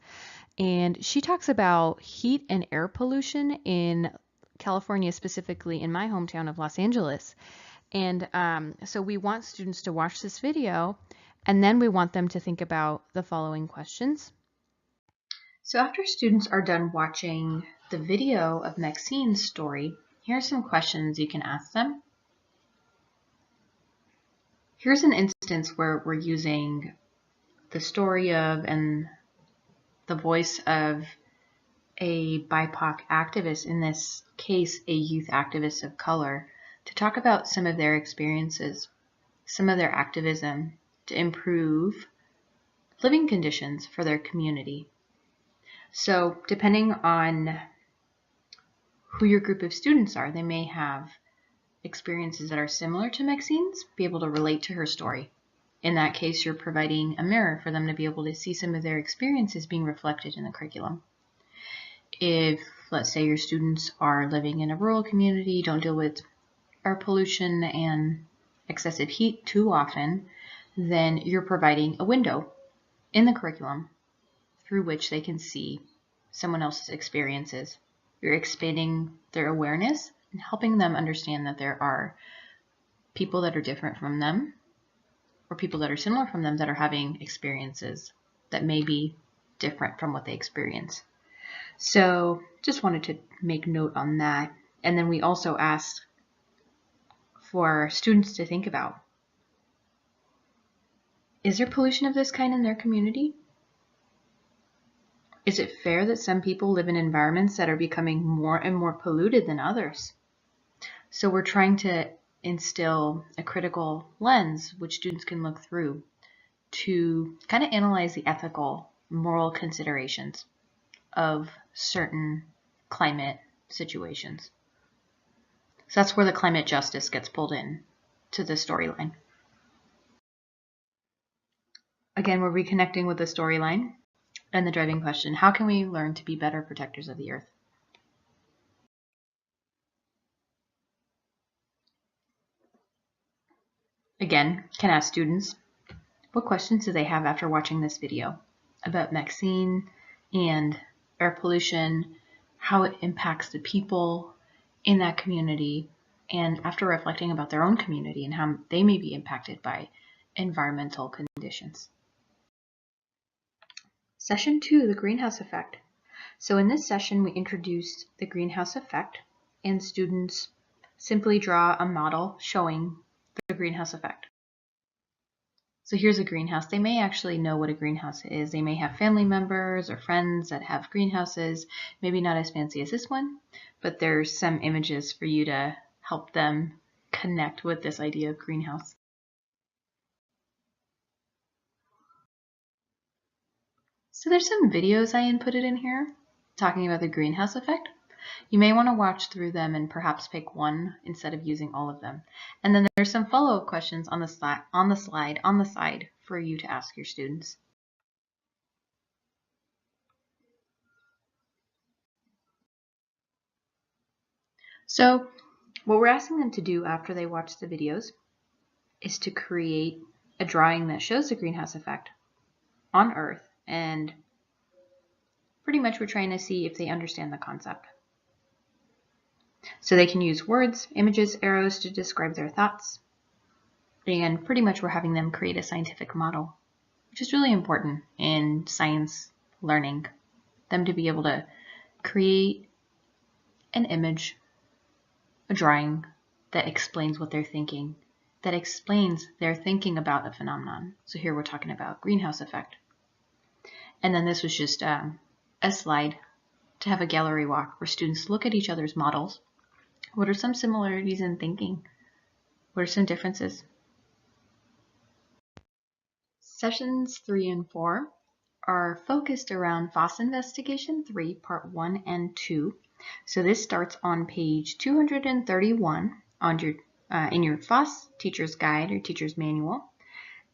and she talks about heat and air pollution in California, specifically in my hometown of Los Angeles. And so we want students to watch this video, and then we want them to think about the following questions. So after students are done watching the video of Maxine's story, here are some questions you can ask them. Here's an instance where we're using the story of and the voice of a BIPOC activist, in this case a youth activist of color, to talk about some of their experiences, some of their activism to improve living conditions for their community. So depending on who your group of students are, they may have experiences that are similar to Maxine's, be able to relate to her story In that case, you're providing a mirror for them to be able to see some of their experiences being reflected in the curriculum. If, let's say, your students are living in a rural community, don't deal with air pollution and excessive heat too often, then you're providing a window in the curriculum through which they can see someone else's experiences. You're expanding their awareness and helping them understand that there are people that are different from them or people that are similar from them that are having experiences that may be different from what they experience. So just wanted to make note on that. And then we also asked for students to think about, is there pollution of this kind in their community? Is it fair that some people live in environments that are becoming more and more polluted than others? So we're trying to instill a critical lens which students can look through to kind of analyze the ethical, moral considerations of certain climate situations. So that's where the climate justice gets pulled in to the storyline. Again, we're reconnecting with the storyline and the driving question, how can we learn to be better protectors of the earth? Again, can ask students, what questions do they have after watching this video about vaccine and air pollution, how it impacts the people in that community, and after reflecting about their own community and how they may be impacted by environmental conditions. Session 2, the greenhouse effect. So in this session, we introduced the greenhouse effect, and students simply draw a model showing the greenhouse effect. So here's a greenhouse. They may actually know what a greenhouse is. They may have family members or friends that have greenhouses, maybe not as fancy as this one, but there's some images for you to help them connect with this idea of greenhouse. So there's some videos I inputted in here talking about the greenhouse effect. You may want to watch through them and perhaps pick one instead of using all of them. And then there's some follow-up questions on the slide on the side for you to ask your students. So what we're asking them to do after they watch the videos is to create a drawing that shows the greenhouse effect on Earth, and pretty much we're trying to see if they understand the concept. So they can use words, images, arrows to describe their thoughts, and pretty much we're having them create a scientific model, which is really important in science learning, them to be able to create an image, a drawing that explains what they're thinking, that explains their thinking about a phenomenon. So here we're talking about greenhouse effect. And then this was just a slide to have a gallery walk where students look at each other's models. What are some similarities in thinking? What are some differences? Sessions 3 and 4 are focused around FOSS Investigation 3, Part 1 and 2. So this starts on page 231 on your, in your FOSS Teacher's Guide or Teacher's Manual.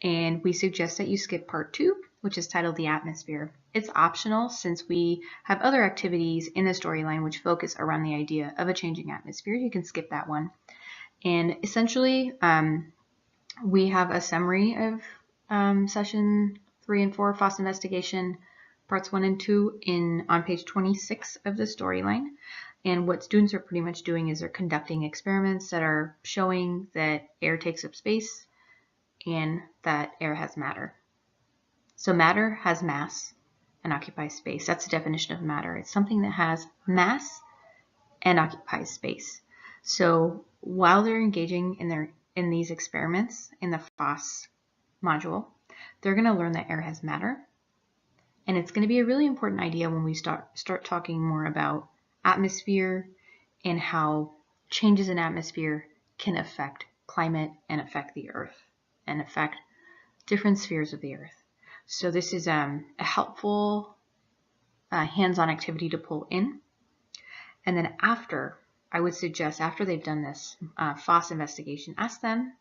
And we suggest that you skip Part 2, which is titled The Atmosphere. It's optional since we have other activities in the storyline which focus around the idea of a changing atmosphere. You can skip that one. And essentially, we have a summary of session 3 and 4, FOSS Investigation, parts 1 and 2 on page 26 of the storyline. And what students are pretty much doing is they're conducting experiments that are showing that air takes up space and that air has matter. So matter has mass and occupies space. That's the definition of matter. It's something that has mass and occupies space. So while they're engaging in these experiments in the FOSS module, they're going to learn that air has matter. And it's going to be a really important idea when we start talking more about atmosphere and how changes in atmosphere can affect climate and affect the earth and affect different spheres of the earth. So this is a helpful hands-on activity to pull in. And then after, I would suggest after they've done this FOSS investigation, ask them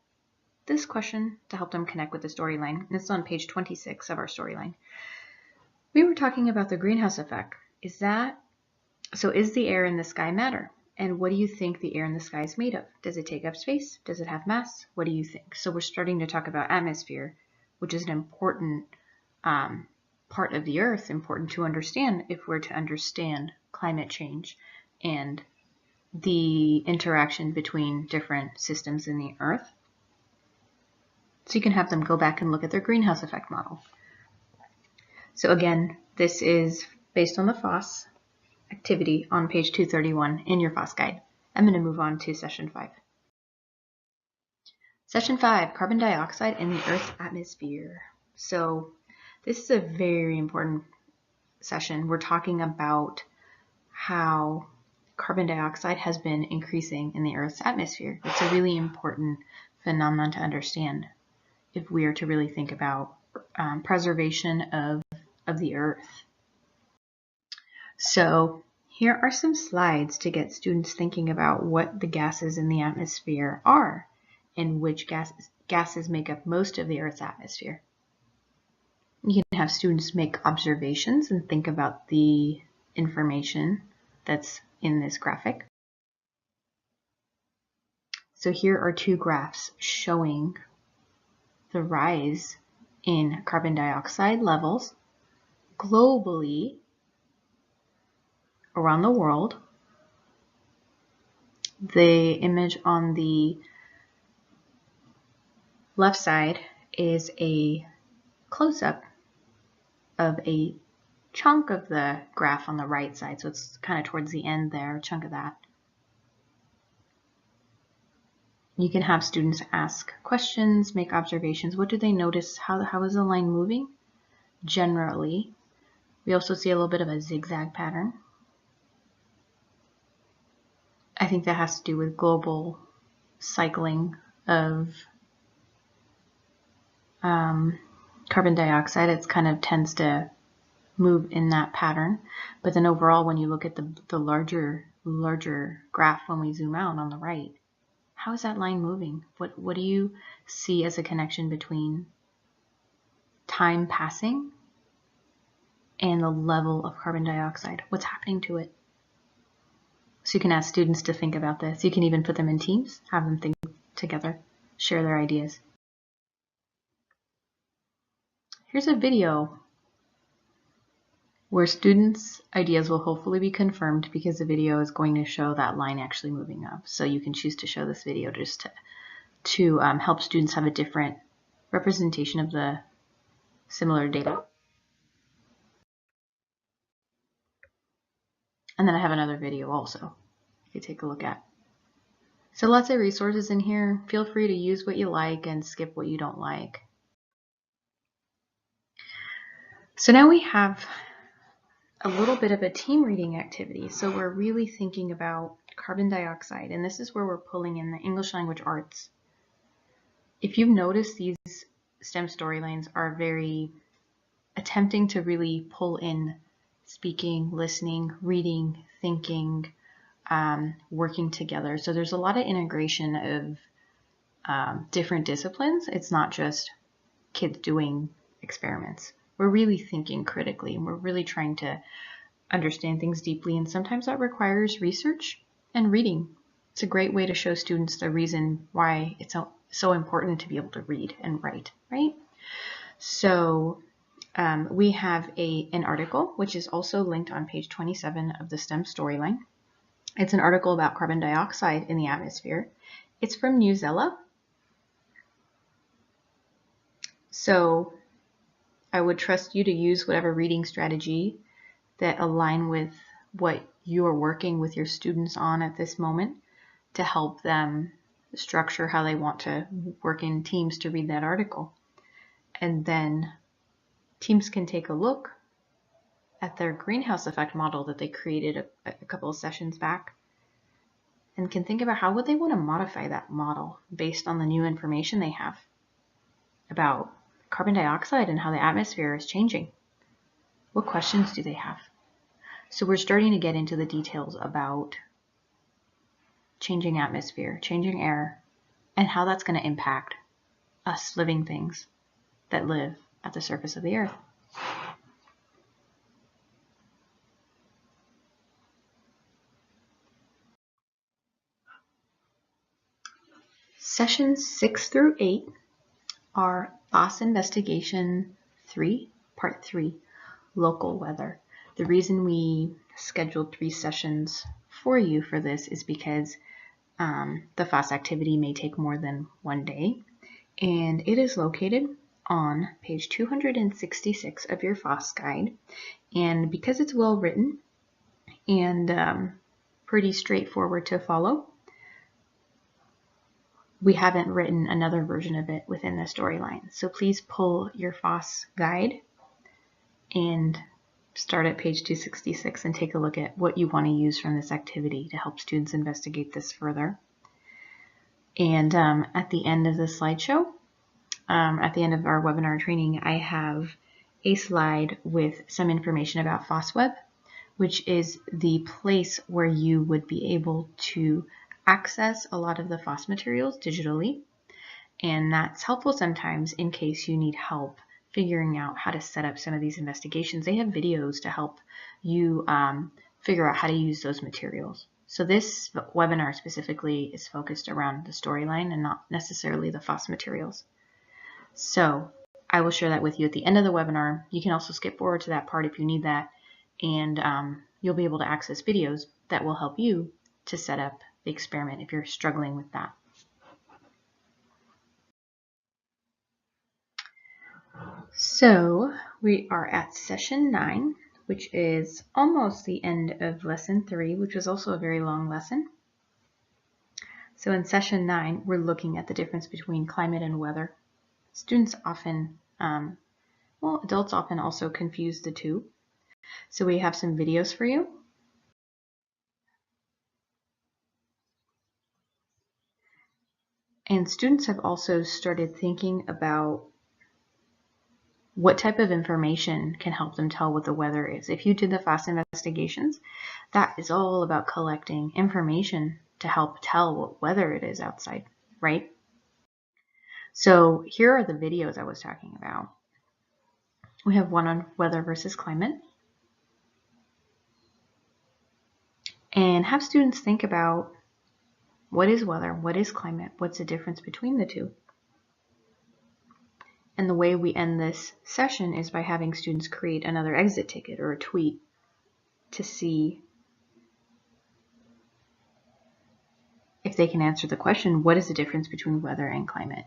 this question to help them connect with the storyline. It's on page 26 of our storyline. We were talking about the greenhouse effect. Is the air in the sky matter? And what do you think the air in the sky is made of? Does it take up space? Does it have mass? What do you think? So we're starting to talk about atmosphere, which is an important part of the Earth, important to understand if we're to understand climate change and the interaction between different systems in the Earth. So you can have them go back and look at their greenhouse effect model. So again, this is based on the FOSS activity on page 231 in your FOSS guide. I'm going to move on to session 5. Session 5, carbon dioxide in the Earth's atmosphere. So this is a very important session. We're talking about how carbon dioxide has been increasing in the Earth's atmosphere. It's a really important phenomenon to understand if we are to really think about preservation of the Earth. So here are some slides to get students thinking about what the gases in the atmosphere are and which gases make up most of the Earth's atmosphere. You can have students make observations and think about the information that's in this graphic. So here are two graphs showing the rise in carbon dioxide levels globally around the world. The image on the left side is a close-up of a chunk of the graph on the right side. So it's kind of towards the end there, a chunk of that. You can have students ask questions, make observations. What do they notice? How is the line moving? Generally, we also see a little bit of a zigzag pattern. I think that has to do with global cycling of carbon dioxide. It kind of tends to move in that pattern. But then overall, when you look at the larger graph, when we zoom out on the right, how is that line moving? What do you see as a connection between time passing and the level of carbon dioxide? What's happening to it? So you can ask students to think about this. You can even put them in teams, have them think together, share their ideas. Here's a video where students' ideas will hopefully be confirmed because the video is going to show that line actually moving up. So you can choose to show this video just to help students have a different representation of the similar data. And then I have another video also you can take a look at. So lots of resources in here. Feel free to use what you like and skip what you don't like. So now we have a little bit of a team reading activity. So we're really thinking about carbon dioxide, and this is where we're pulling in the English language arts. If you've noticed, these STEM storylines are very attempting to really pull in speaking, listening, reading, thinking, working together. So there's a lot of integration of different disciplines. It's not just kids doing experiments. We're really thinking critically, and we're really trying to understand things deeply, and sometimes that requires research and reading. It's a great way to show students the reason why it's so important to be able to read and write, right? So we have an article, which is also linked on page 27 of the STEM storyline. It's an article about carbon dioxide in the atmosphere. It's from Newsella. So I would trust you to use whatever reading strategy that align with what you're working with your students on at this moment to help them structure how they want to work in teams to read that article. And then teams can take a look at their greenhouse effect model that they created a couple of sessions back and can think about how would they want to modify that model based on the new information they have about carbon dioxide and how the atmosphere is changing. What questions do they have? So we're starting to get into the details about changing atmosphere, changing air, and how that's going to impact us living things that live at the surface of the earth. Sessions 6 through 8 are FOSS Investigation 3, Part 3, Local Weather. The reason we scheduled 3 sessions for you for this is because the FOSS activity may take more than one day, and it is located on page 266 of your FOSS guide. And because it's well written and pretty straightforward to follow, we haven't written another version of it within the storyline. So please pull your FOSS guide and start at page 266 and take a look at what you want to use from this activity to help students investigate this further. And at the end of the slideshow, at the end of our webinar training, I have a slide with some information about FOSSWeb, which is the place where you would be able to access a lot of the FOSS materials digitally. And that's helpful sometimes in case you need help figuring out how to set up some of these investigations. They have videos to help you figure out how to use those materials. So this webinar specifically is focused around the storyline and not necessarily the FOSS materials. So I will share that with you at the end of the webinar. You can also skip forward to that part if you need that, and you'll be able to access videos that will help you to set up the experiment if you're struggling with that. So we are at session 9, which is almost the end of lesson 3, which was also a very long lesson. So in session 9, we're looking at the difference between climate and weather. Students often, adults often also confuse the two. So we have some videos for you. And students have also started thinking about what type of information can help them tell what the weather is. If you did the FOSS investigations, that is all about collecting information to help tell what weather it is outside, right? So here are the videos I was talking about. We have one on weather versus climate. And have students think about what is weather, what is climate, what's the difference between the two. And the way we end this session is by having students create another exit ticket or a tweet to see if they can answer the question, what is the difference between weather and climate?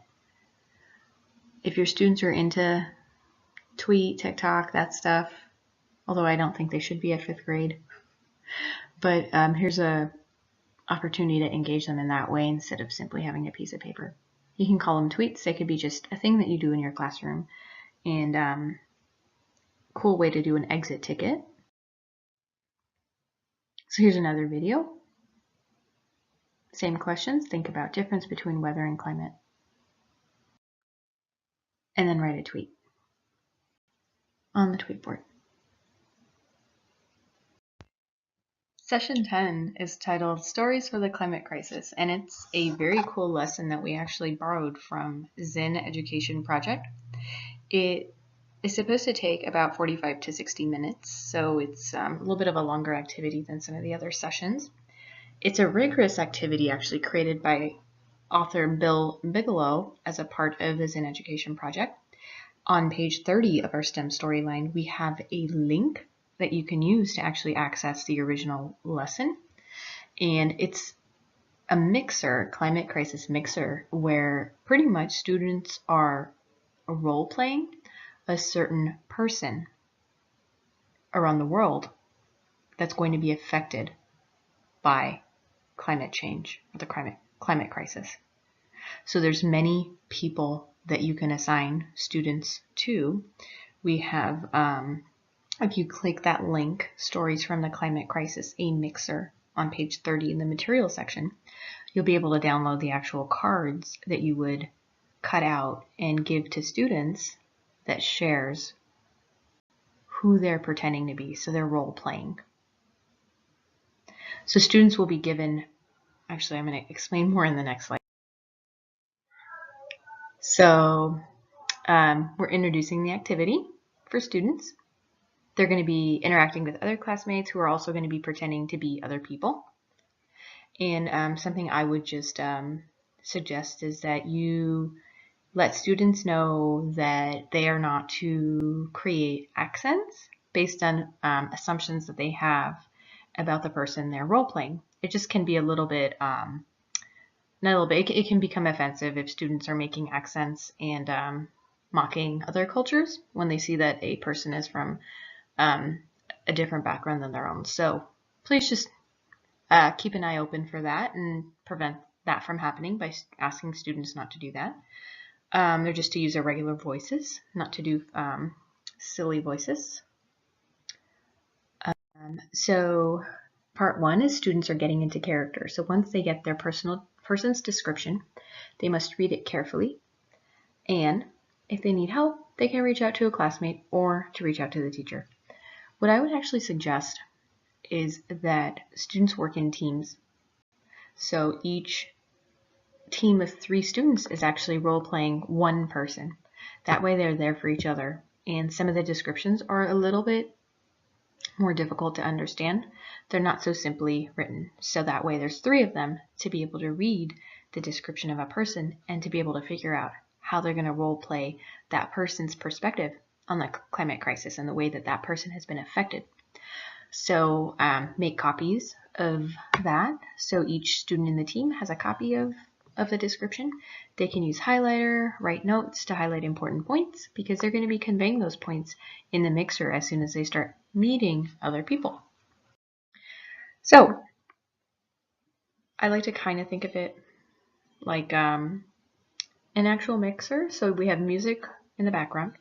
If your students are into tweet, TikTok, that stuff, although I don't think they should be at 5th grade, but here's a opportunity to engage them in that way instead of simply having a piece of paper. You can call them tweets. They could be just a thing that you do in your classroom, and cool way to do an exit ticket. So here's another video. Same questions. Think about difference between weather and climate. And then write a tweet on the tweet board. Session 10 is titled Stories for the Climate Crisis, and it's a very cool lesson that we actually borrowed from Zen Education Project. It is supposed to take about 45 to 60 minutes, so it's a little bit of a longer activity than some of the other sessions. It's a rigorous activity actually created by author Bill Bigelow as a part of the Zen Education Project. On page 30 of our STEM storyline, we have a link that you can use to actually access the original lesson. And it's a mixer, climate crisis mixer, where pretty much students are role-playing a certain person around the world that's going to be affected by climate change or the climate crisis. So there's many people that you can assign students to. We have, if you click that link, Stories from the Climate Crisis, a mixer, on page 30 in the material section, you'll be able to download the actual cards that you would cut out and give to students that shares who they're pretending to be, so they're role playing. So students will be given, actually I'm going to explain more in the next slide. So we're introducing the activity for students. They're going to be interacting with other classmates who are also going to be pretending to be other people. And something I would just suggest is that you let students know that they are not to create accents based on assumptions that they have about the person they're role playing. It just can be a little bit, not a little bit, it can become offensive if students are making accents and mocking other cultures when they see that a person is from a different background than their own. So please just keep an eye open for that and prevent that from happening by asking students not to do that. They're just to use their regular voices, not to do silly voices. So part one is students are getting into character. So once they get their person's description, they must read it carefully. And if they need help, they can reach out to a classmate or to reach out to the teacher. What I would actually suggest is that students work in teams. So each team of 3 students is actually role-playing one person. That way they're there for each other. And some of the descriptions are a little bit more difficult to understand. They're not so simply written. So that way there's 3 of them to be able to read the description of a person and to be able to figure out how they're going to role play that person's perspective on the climate crisis and the way that that person has been affected. So make copies of that. So each student in the team has a copy of the description. They can use highlighter, write notes to highlight important points because they're going to be conveying those points in the mixer as soon as they start meeting other people. So I like to kind of think of it like an actual mixer. So we have music in the background.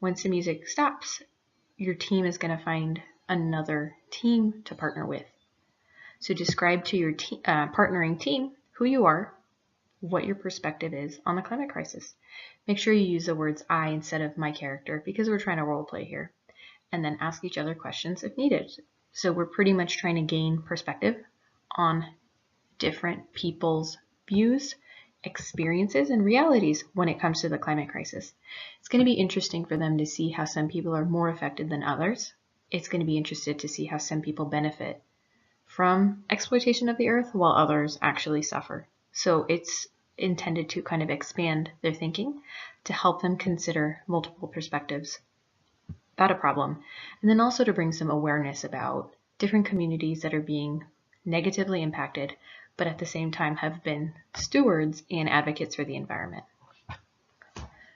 Once the music stops, your team is going to find another team to partner with. So describe to your partnering team who you are, what your perspective is on the climate crisis. Make sure you use the words I instead of my character because we're trying to role play here. And then ask each other questions if needed. So we're pretty much trying to gain perspective on different people's views, experiences, and realities when it comes to the climate crisis. It's going to be interesting for them to see how some people are more affected than others. It's going to be interesting to see how some people benefit from exploitation of the earth while others actually suffer. So it's intended to kind of expand their thinking to help them consider multiple perspectives about a problem, and then also to bring some awareness about different communities that are being negatively impacted, but at the same time have been stewards and advocates for the environment.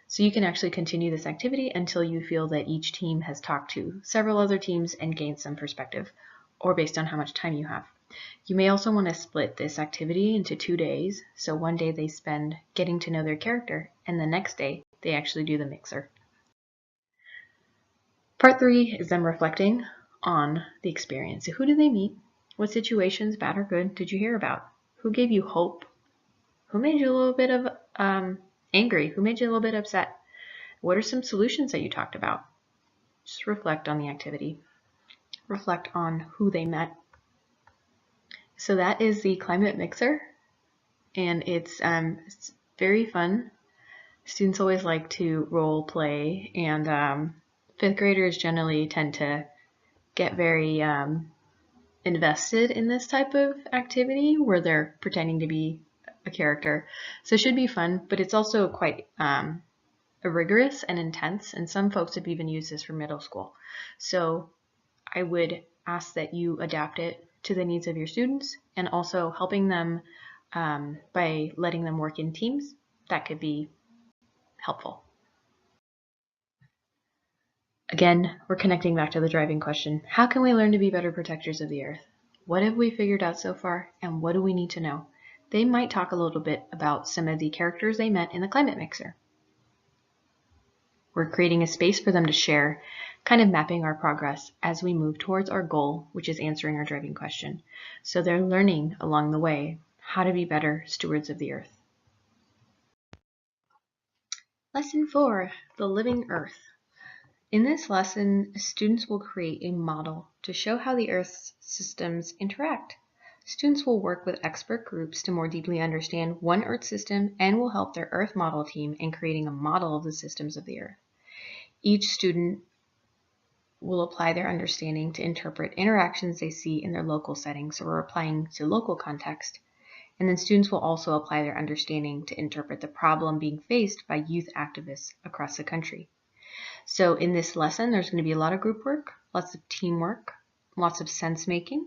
So you can actually continue this activity until you feel that each team has talked to several other teams and gained some perspective, or based on how much time you have. You may also want to split this activity into 2 days. So one day they spend getting to know their character, and the next day they actually do the mixer. Part 3 is them reflecting on the experience. So who did they meet? What situations, bad or good, did you hear about? Who gave you hope? Who made you a little bit of angry? Who made you a little bit upset? What are some solutions that you talked about? Just reflect on the activity. Reflect on who they met. So that is the climate mixer, and it's very fun. Students always like to role play, and 5th graders generally tend to get very invested in this type of activity where they're pretending to be a character. So it should be fun, but it's also quite rigorous and intense, and some folks have even used this for middle school. So I would ask that you adapt it to the needs of your students and also helping them by letting them work in teams. That could be helpful. Again, we're connecting back to the driving question. How can we learn to be better protectors of the earth? What have we figured out so far, and what do we need to know? They might talk a little bit about some of the characters they met in the climate mixer. We're creating a space for them to share, kind of mapping our progress as we move towards our goal, which is answering our driving question. So they're learning along the way how to be better stewards of the earth. Lesson 4, the living earth. In this lesson, students will create a model to show how the Earth's systems interact. Students will work with expert groups to more deeply understand one Earth system and will help their Earth model team in creating a model of the systems of the Earth. Each student will apply their understanding to interpret interactions they see in their local settings, so we're applying to local context. And then students will also apply their understanding to interpret the problem being faced by youth activists across the country. So in this lesson, there's going to be a lot of group work, lots of teamwork, lots of sense making,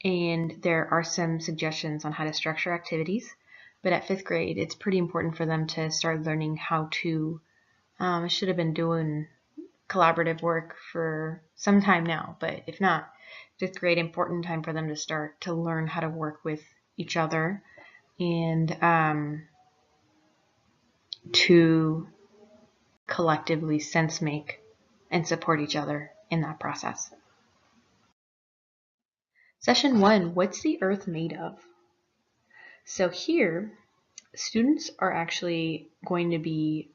and there are some suggestions on how to structure activities. But at 5th grade, it's pretty important for them to start learning how to, should have been doing collaborative work for some time now, but if not, 5th grade, important time for them to start to learn how to work with each other and to collectively sense make and support each other in that process. Session 1, what's the Earth made of? So here, students are actually going to be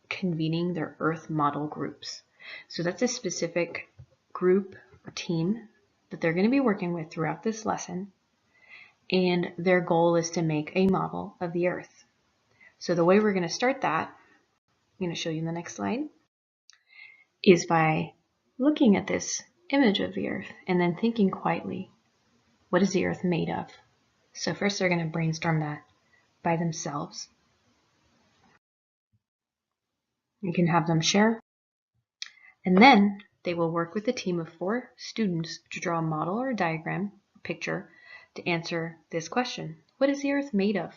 convening their Earth model groups. So that's a specific group or team that they're going to be working with throughout this lesson, and their goal is to make a model of the Earth. So the way we're going to start that, I'm going to show you in the next slide, is by looking at this image of the Earth and then thinking quietly, what is the Earth made of? So first they're going to brainstorm that by themselves. You can have them share. And then they will work with a team of 4 students to draw a model or a diagram, a picture, to answer this question. What is the Earth made of?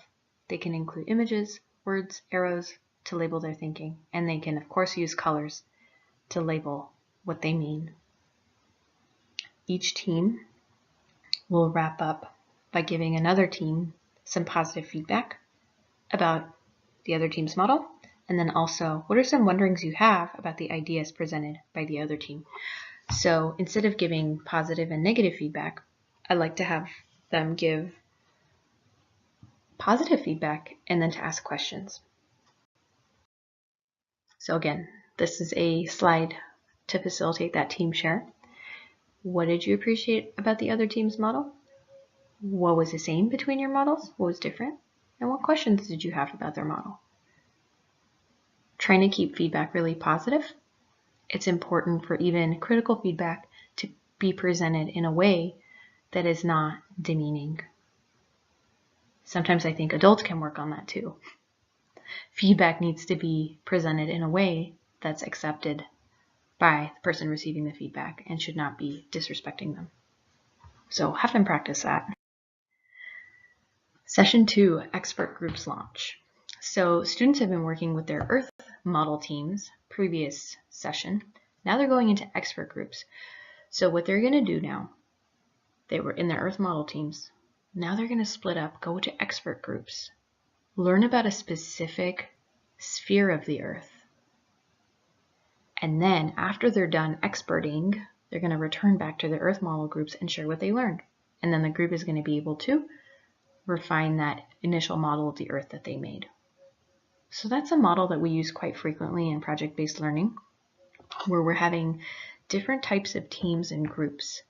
They can include images, words, arrows to label their thinking, and they can of course use colors to label what they mean. Each team will wrap up by giving another team some positive feedback about the other team's model, and then also what are some wonderings you have about the ideas presented by the other team. So instead of giving positive and negative feedback, I like to have them give positive feedback and then to ask questions. So again, this is a slide to facilitate that team share. What did you appreciate about the other team's model? What was the same between your models? What was different? And what questions did you have about their model? Trying to keep feedback really positive. It's important for even critical feedback to be presented in a way that is not demeaning. Sometimes I think adults can work on that too. Feedback needs to be presented in a way that's accepted by the person receiving the feedback and should not be disrespecting them. So have them practice that. Session 2, expert groups launch. So students have been working with their Earth model teams previous session. Now they're going into expert groups. So what they're going to do now, they were in their Earth model teams. Now they're going to split up, go to expert groups, learn about a specific sphere of the Earth. And then after they're done experting, they're going to return back to their Earth model groups and share what they learned. And then the group is going to be able to refine that initial model of the Earth that they made. So that's a model that we use quite frequently in project-based learning, where we're having different types of teams and groups.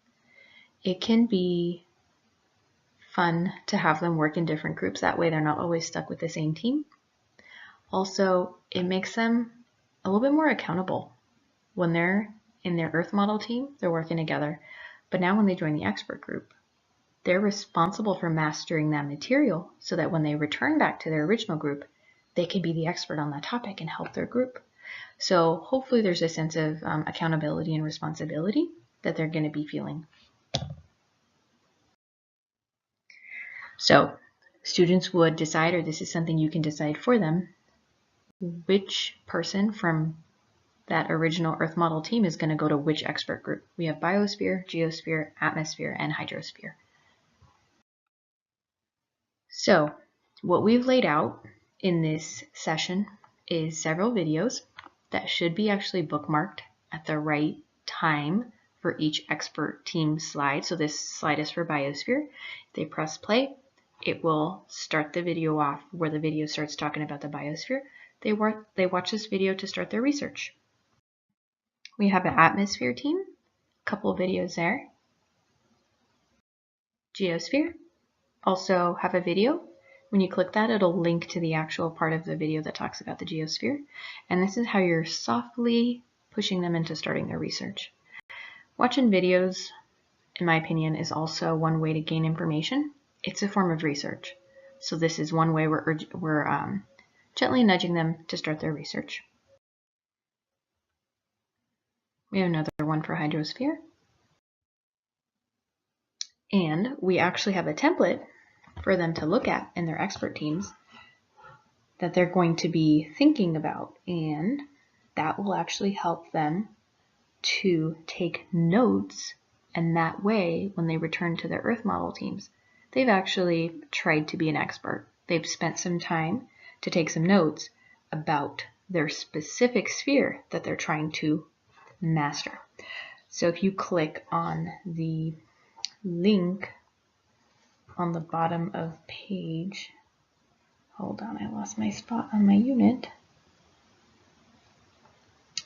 It can be fun to have them work in different groups. That way they're not always stuck with the same team. Also, it makes them a little bit more accountable. When they're in their Earth model team, they're working together. But now when they join the expert group, they're responsible for mastering that material so that when they return back to their original group, they can be the expert on that topic and help their group. So hopefully there's a sense of accountability and responsibility that they're going to be feeling. So students would decide, or this is something you can decide for them, which person from that original Earth model team is going to go to which expert group. We have biosphere, geosphere, atmosphere, and hydrosphere. So what we've laid out in this session is several videos that should be actually bookmarked at the right time for each expert team slide. So this slide is for biosphere. If they press play, it will start the video off where the video starts talking about the biosphere. They watch this video to start their research. We have an atmosphere team, a couple of videos there. geosphere also have a video. When you click that, it'll link to the actual part of the video that talks about the geosphere. And this is how you're softly pushing them into starting their research. Watching videos, in my opinion, is also one way to gain information. It's a form of research. So this is one way we're gently nudging them to start their research. We have another one for hydrosphere. And we actually have a template for them to look at in their expert teams that they're going to be thinking about, and that will actually help them to take notes, and that way when they return to their Earth model teams, they've actually tried to be an expert. They've spent some time to take some notes about their specific sphere that they're trying to master. So if you click on the link on the bottom of page, hold on, I lost my spot on my unit.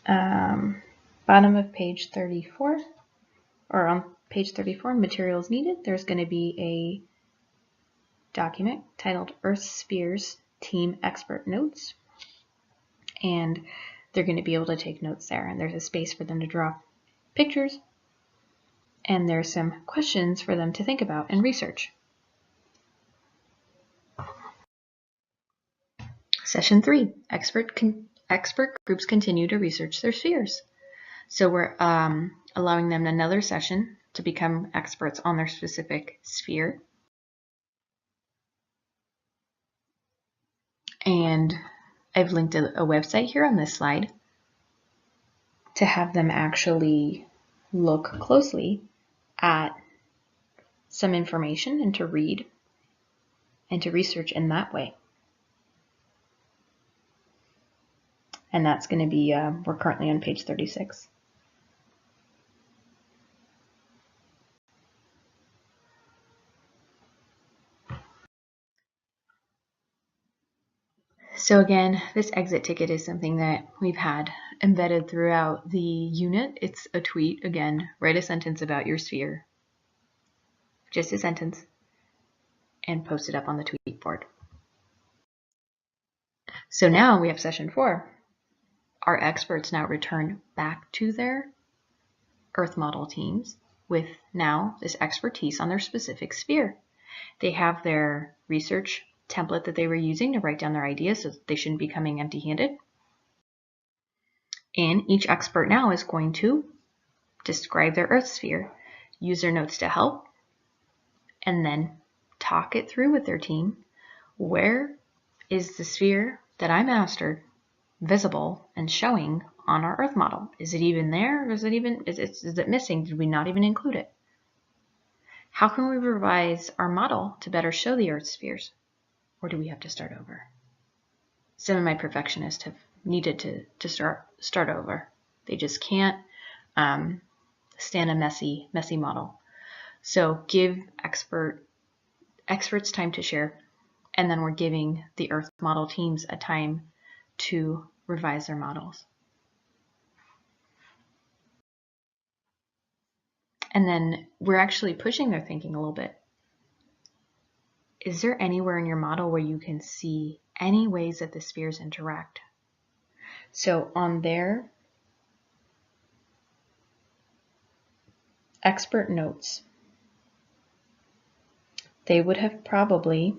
Bottom of page 34, or on page 34, materials needed, there's going to be a document titled Earth Spheres Team Expert Notes. And they're going to be able to take notes there. And there's a space for them to draw pictures. And there's some questions for them to think about and research. Session 3, expert groups continue to research their spheres. So we're allowing them another session to become experts on their specific sphere. And I've linked a website here on this slide to have them actually look closely at some information and to read and to research in that way. And that's going to be, we're currently on page 36. So again, this exit ticket is something that we've had embedded throughout the unit. It's a tweet. Again, write a sentence about your sphere. Just a sentence. And post it up on the tweet board. So now we have session 4. Our experts now return back to their Earth model teams with now this expertise on their specific sphere. They have their research template that they were using to write down their ideas, so they shouldn't be coming empty-handed. And each expert now is going to describe their Earth sphere, use their notes to help, and then talk it through with their team. Where is the sphere that I mastered visible and showing on our Earth model? Is it even there? Or is it missing? Did we not even include it? How can we revise our model to better show the Earth spheres? Or do we have to start over? Some of my perfectionists have needed to start over. They just can't stand a messy model. So give experts time to share, and then we're giving the Earth model teams a time to revise their models. And then we're actually pushing their thinking a little bit. Is there anywhere in your model where you can see any ways that the spheres interact? So on their expert notes, they would have probably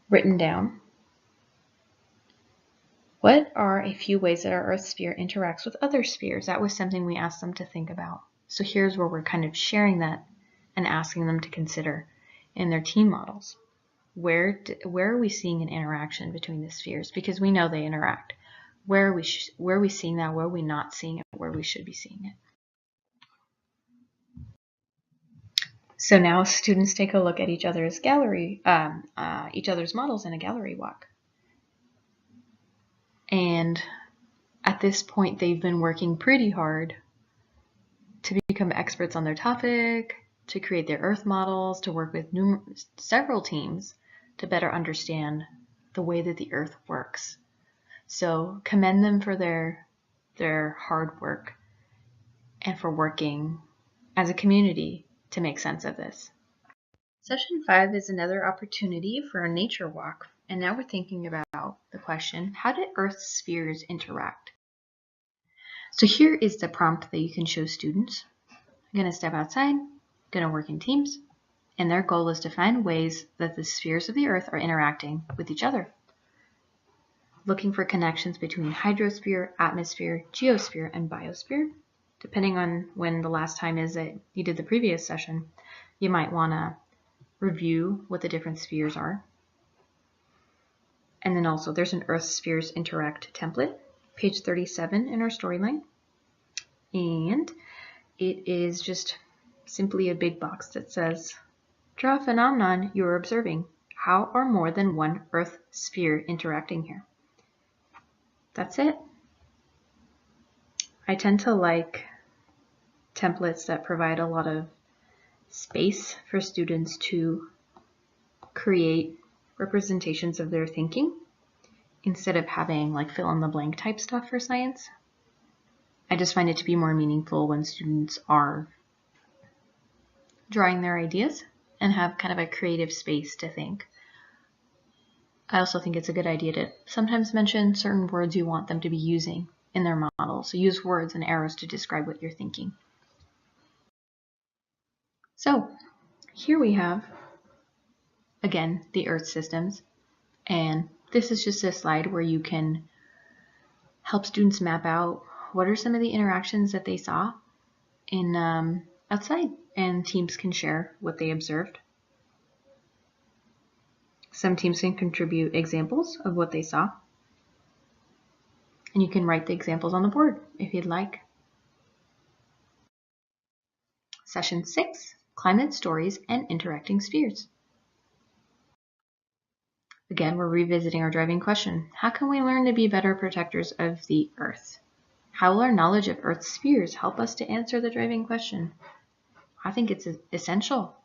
written down what are a few ways that our Earth sphere interacts with other spheres. That was something we asked them to think about. So here's where we're kind of sharing that and asking them to consider in their team models. Where are we seeing an interaction between the spheres? Because we know they interact. Where are we seeing that? Where are we not seeing it? Where we should be seeing it? So now students take a look at each other's models in a gallery walk. And at this point, they've been working pretty hard to become experts on their topic, to create their Earth models, to work with several teams to better understand the way that the Earth works. So commend them for their hard work and for working as a community to make sense of this. Session 5 is another opportunity for a nature walk. And now we're thinking about the question, how did Earth's spheres interact? So here is the prompt that you can show students. I'm going to step outside, going to work in teams, and their goal is to find ways that the spheres of the Earth are interacting with each other. Looking for connections between hydrosphere, atmosphere, geosphere, and biosphere. Depending on when the last time is that you did the previous session, you might want to review what the different spheres are. And then also there's an Earth Spheres Interact template, page 37 in our storyline. And it is just simply a big box that says, draw a phenomenon you're observing. How are more than one Earth sphere interacting here? That's it. I tend to like templates that provide a lot of space for students to create representations of their thinking instead of having like fill in the blank type stuff for science. I just find it to be more meaningful when students are drawing their ideas and have kind of a creative space to think. I also think it's a good idea to sometimes mention certain words you want them to be using in their model. So use words and arrows to describe what you're thinking. So here we have, again, the Earth systems. And this is just a slide where you can help students map out what are some of the interactions that they saw in outside, and teams can share what they observed. Some teams can contribute examples of what they saw, and you can write the examples on the board if you'd like. Session 6, Climate Stories and Interacting Spheres. Again, we're revisiting our driving question. How can we learn to be better protectors of the Earth? How will our knowledge of Earth's spheres help us to answer the driving question? I think it's essential,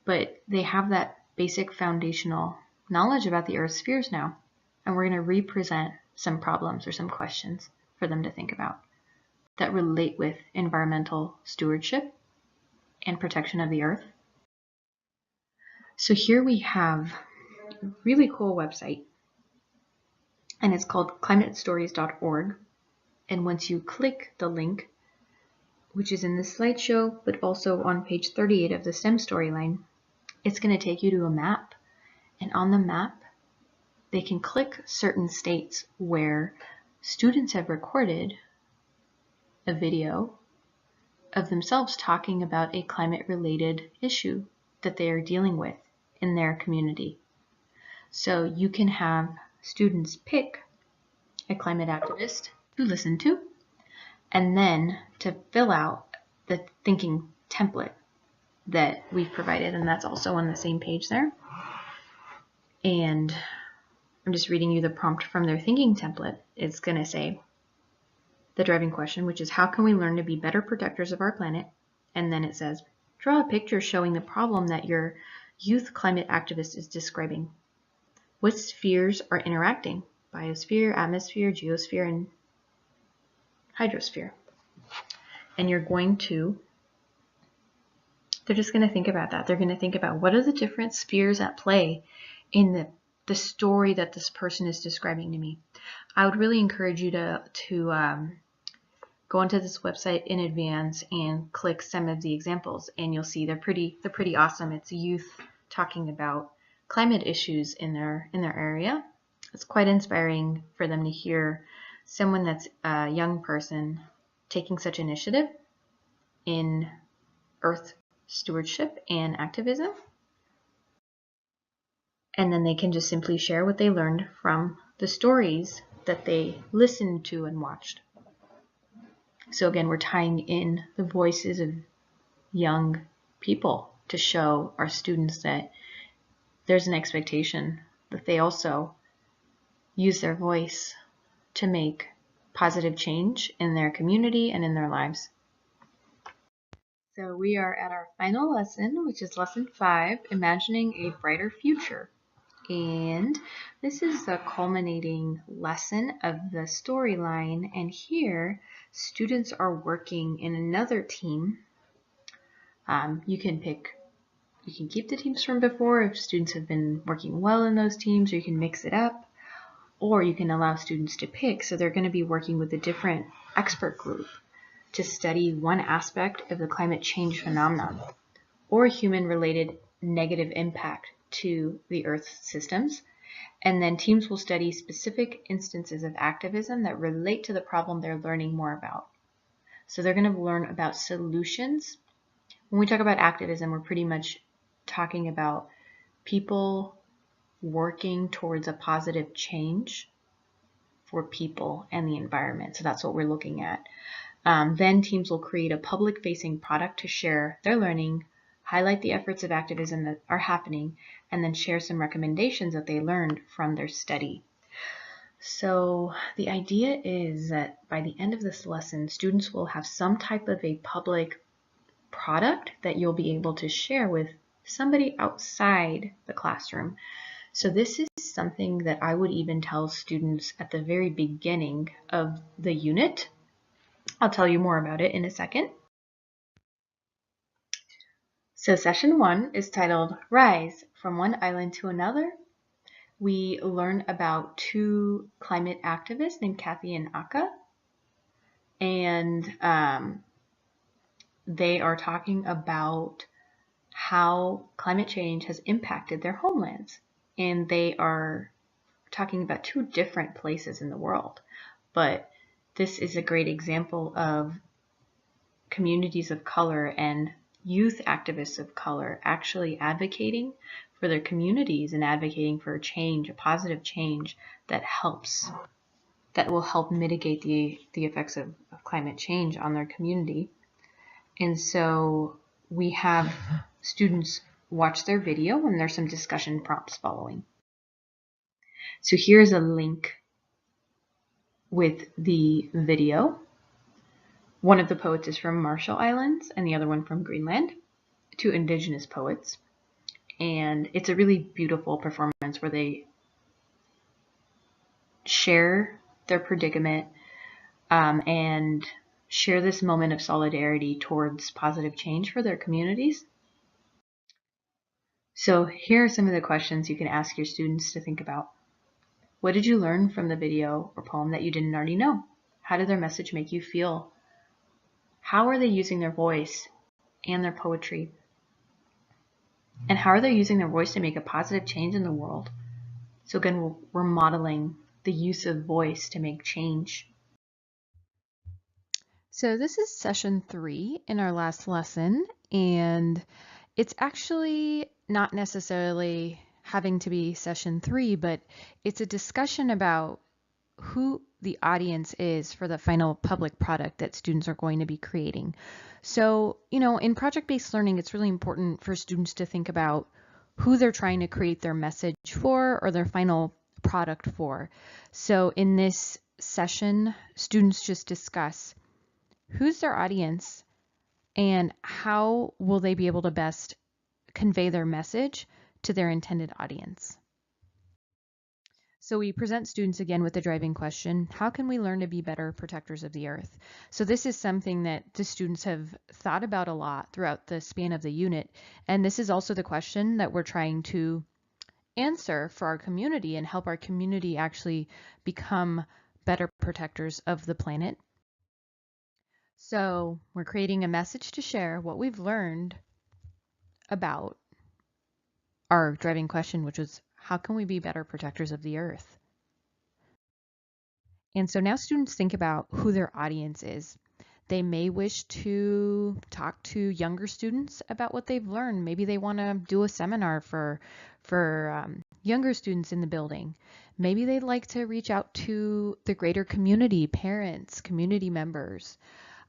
but they have that basic foundational knowledge about the Earth's spheres now, and we're going to represent some problems or some questions for them to think about that relate with environmental stewardship and protection of the Earth. So here we have a really cool website, and it's called culminates.org. And once you click the link, which is in this slideshow, but also on page 38 of the STEM storyline, it's going to take you to a map. And on the map, they can click certain states where students have recorded a video of themselves talking about a climate-related issue that they are dealing with in their community. So you can have students pick a climate activist to listen to, and then to fill out the thinking template that we've provided, and that's also on the same page there. And I'm just reading you the prompt from their thinking template. It's going to say the driving question, which is, how can we learn to be better protectors of our planet? And then it says, draw a picture showing the problem that your youth climate activist is describing. What spheres are interacting? Biosphere, atmosphere, geosphere, and hydrosphere. And you're going to, they're just going to think about that. They're going to think about what are the different spheres at play in the story that this person is describing to me. I would really encourage you to go onto this website in advance and click some of the examples, and you'll see they're pretty awesome. It's youth talking about climate issues in their area. It's quite inspiring for them to hear someone that's a young person taking such initiative in Earth stewardship and activism. And then they can just simply share what they learned from the stories that they listened to and watched. So again, we're tying in the voices of young people to show our students that there's an expectation that they also use their voice to make positive change in their community and in their lives. So we are at our final lesson, which is lesson 5, Imagining a Brighter Future. And this is the culminating lesson of the storyline. And here, students are working in another team You can keep the teams from before if students have been working well in those teams, or you can mix it up, or you can allow students to pick. So they're going to be working with a different expert group to study one aspect of the climate change phenomenon or human-related negative impact to the Earth's systems. And then teams will study specific instances of activism that relate to the problem they're learning more about. So they're going to learn about solutions. When we talk about activism, we're pretty much talking about people working towards a positive change for people and the environment. So that's what we're looking at. Then teams will create a public-facing product to share their learning, highlight the efforts of activism that are happening, and then share some recommendations that they learned from their study. So the idea is that by the end of this lesson, students will have some type of a public product that you'll be able to share with somebody outside the classroom. So this is something that I would even tell students at the very beginning of the unit. I'll tell you more about it in a second. So session 1 is titled Rise from One Island to Another. We learn about 2 climate activists named Kathy and Aka, and they are talking about how climate change has impacted their homelands. And they are talking about 2 different places in the world, but this is a great example of communities of color and youth activists of color actually advocating for their communities and advocating for a change, a positive change that will help mitigate the effects of climate change on their community. And so we have students watch their video, and there's some discussion prompts following. So here's a link with the video. One of the poets is from Marshall Islands and the other one from Greenland, 2 indigenous poets. And it's a really beautiful performance where they share their predicament and share this moment of solidarity towards positive change for their communities. So here are some of the questions you can ask your students to think about. What did you learn from the video or poem that you didn't already know? How did their message make you feel? How are they using their voice and their poetry? And how are they using their voice to make a positive change in the world? So again, we're modeling the use of voice to make change. So this is session 3 in our last lesson, and it's actually not necessarily having to be session 3, but it's a discussion about who the audience is for the final public product that students are going to be creating. So, in project-based learning, it's really important for students to think about who they're trying to create their message for or their final product for. So in this session, students just discuss who's their audience and how will they be able to best convey their message to their intended audience. So we present students again with the driving question, how can we learn to be better protectors of the earth? So this is something that the students have thought about a lot throughout the span of the unit. And this is also the question that we're trying to answer for our community and help our community actually become better protectors of the planet. So we're creating a message to share what we've learned about our driving question, which was, how can we be better protectors of the earth? And so now students think about who their audience is. They may wish to talk to younger students about what they've learned. Maybe they want to do a seminar for younger students in the building. Maybe they'd like to reach out to the greater community, parents, community members.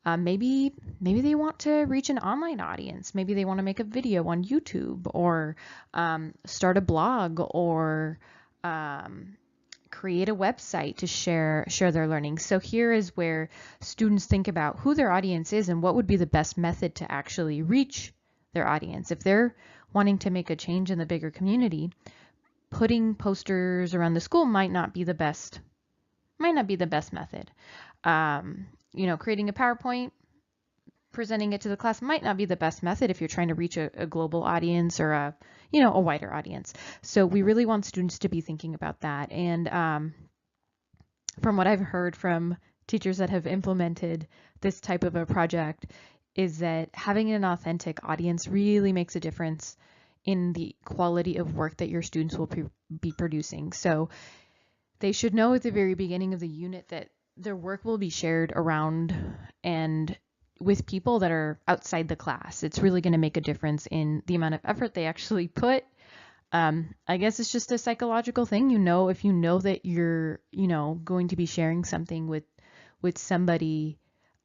Maybe they want to reach an online audience. Maybe they want to make a video on YouTube or start a blog or create a website to share their learning. So here is where students think about who their audience is and what would be the best method to actually reach their audience. If they're wanting to make a change in the bigger community, putting posters around the school might not be the best method. Creating a PowerPoint presenting it to the class might not be the best method if you're trying to reach a global audience or a wider audience. So we really want students to be thinking about that. And from what I've heard from teachers that have implemented this type of a project is that having an authentic audience really makes a difference in the quality of work that your students will be producing. So they should know at the very beginning of the unit that their work will be shared around and with people that are outside the class. It's really going to make a difference in the amount of effort they actually put. I guess it's just a psychological thing. If you know that you're, going to be sharing something with somebody,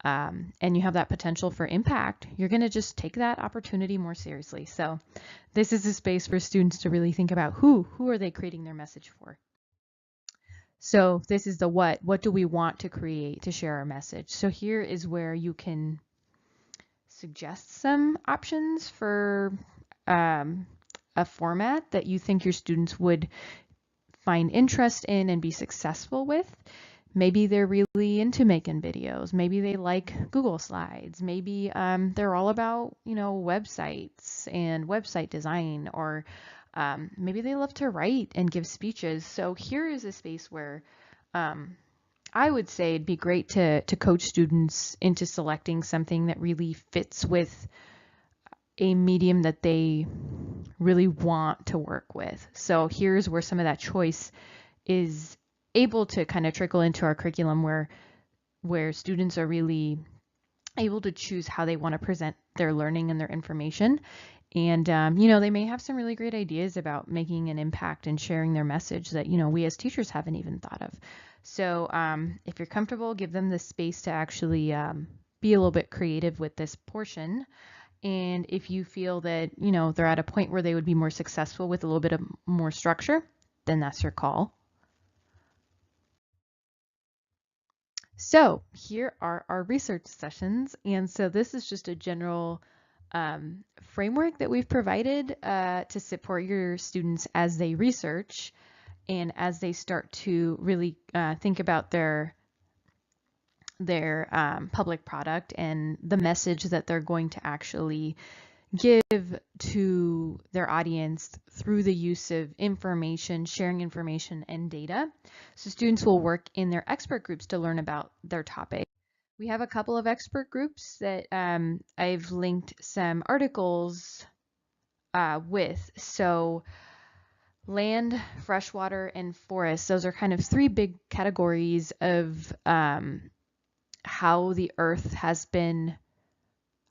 and you have that potential for impact, you're going to just take that opportunity more seriously. So this is a space for students to really think about who are they creating their message for. So this is the what do we want to create to share our message? So here is where you can suggest some options for a format that you think your students would find interest in and be successful with. Maybe they're really into making videos. Maybe they like Google Slides. Maybe they're all about, websites and website design, or maybe they love to write and give speeches. So here is a space where I would say it'd be great to coach students into selecting something that really fits with a medium that they really want to work with. So here's where some of that choice is able to kind of trickle into our curriculum, where students are really able to choose how they want to present their learning and their information. And, they may have some really great ideas about making an impact and sharing their message that, we as teachers haven't even thought of. So if you're comfortable, give them the space to actually be a little bit creative with this portion. And if you feel that, they're at a point where they would be more successful with a little bit of more structure, then that's your call. So here are our research sessions. And so this is just a general framework that we've provided to support your students as they research and as they start to really think about their public product and the message that they're going to actually give to their audience through the use of information, sharing information and data. So students will work in their expert groups to learn about their topic. We have a couple of expert groups that I've linked some articles with. So land, freshwater, and forest, those are kind of three big categories of how the earth has been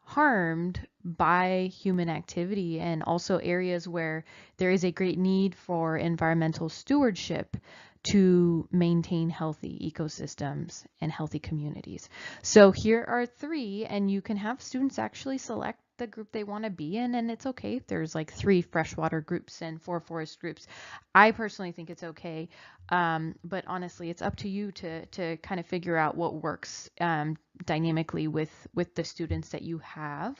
harmed by human activity, and also areas where there is a great need for environmental stewardship to maintain healthy ecosystems and healthy communities. So here are three, and you can have students actually select the group they want to be in, and it's okay if there's like 3 freshwater groups and 4 forest groups. I personally think it's okay, but honestly, it's up to you to kind of figure out what works dynamically with the students that you have.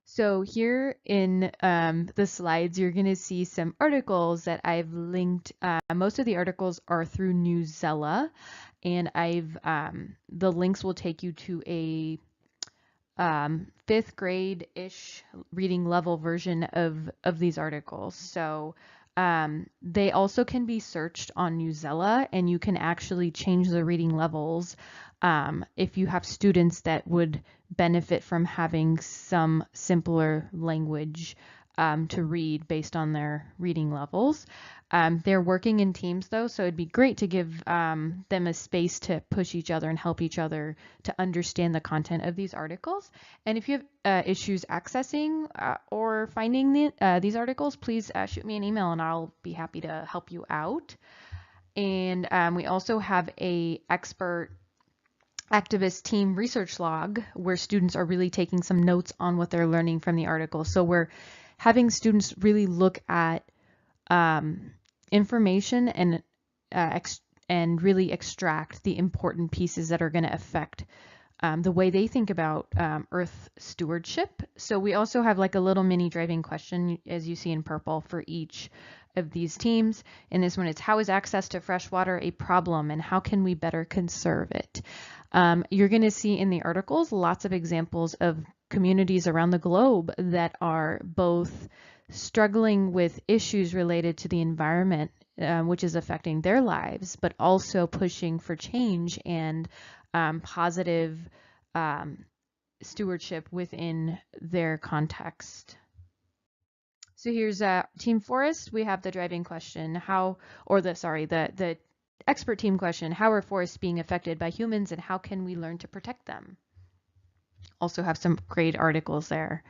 So here in the slides, you're going to see some articles that I've linked. Most of the articles are through Newsela, and the links will take you to a 5th grade-ish reading level version of these articles. So they also can be searched on Newsela, and you can actually change the reading levels if you have students that would benefit from having some simpler language to read based on their reading levels. They're working in teams though, so it'd be great to give them a space to push each other and help each other to understand the content of these articles. And if you have issues accessing or finding these articles, please shoot me an email and I'll be happy to help you out. And we also have a expert activist team research log where students are really taking some notes on what they're learning from the article. So we're having students really look at information and really extract the important pieces that are going to affect the way they think about Earth stewardship. So we also have like a little mini driving question, as you see in purple, for each of these teams. In this one, it's how is access to fresh water a problem and how can we better conserve it? You're going to see in the articles lots of examples of communities around the globe that are both struggling with issues related to the environment, which is affecting their lives, but also pushing for change and positive stewardship within their context. So here's Team Forest. We have the driving question, the expert team question, how are forests being affected by humans and how can we learn to protect them? Also have some great articles there.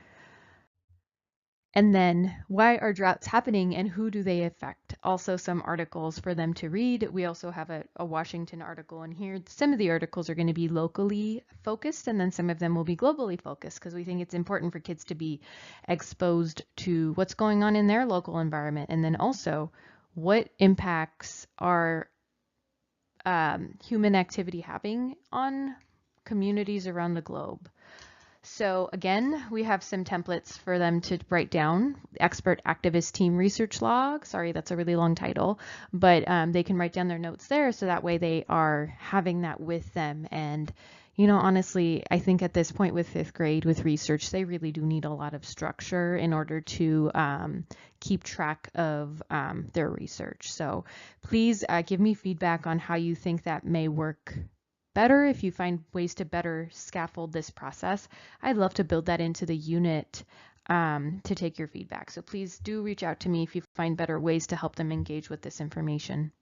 And then why are droughts happening and who do they affect? Also some articles for them to read. We also have a Washington article in here. Some of the articles are going to be locally focused and then some of them will be globally focused because we think it's important for kids to be exposed to what's going on in their local environment. And then also what impacts are human activity having on communities around the globe. So again, we have some templates for them to write down. Expert activist team research log. Sorry, that's a really long title, but they can write down their notes there so that way they are having that with them. And, you know, honestly, I think at this point with fifth grade with research, they really do need a lot of structure in order to keep track of their research. So please give me feedback on how you think that may work better, if you find ways to better scaffold this process. I'd love to build that into the unit to take your feedback. So please do reach out to me if you find better ways to help them engage with this information.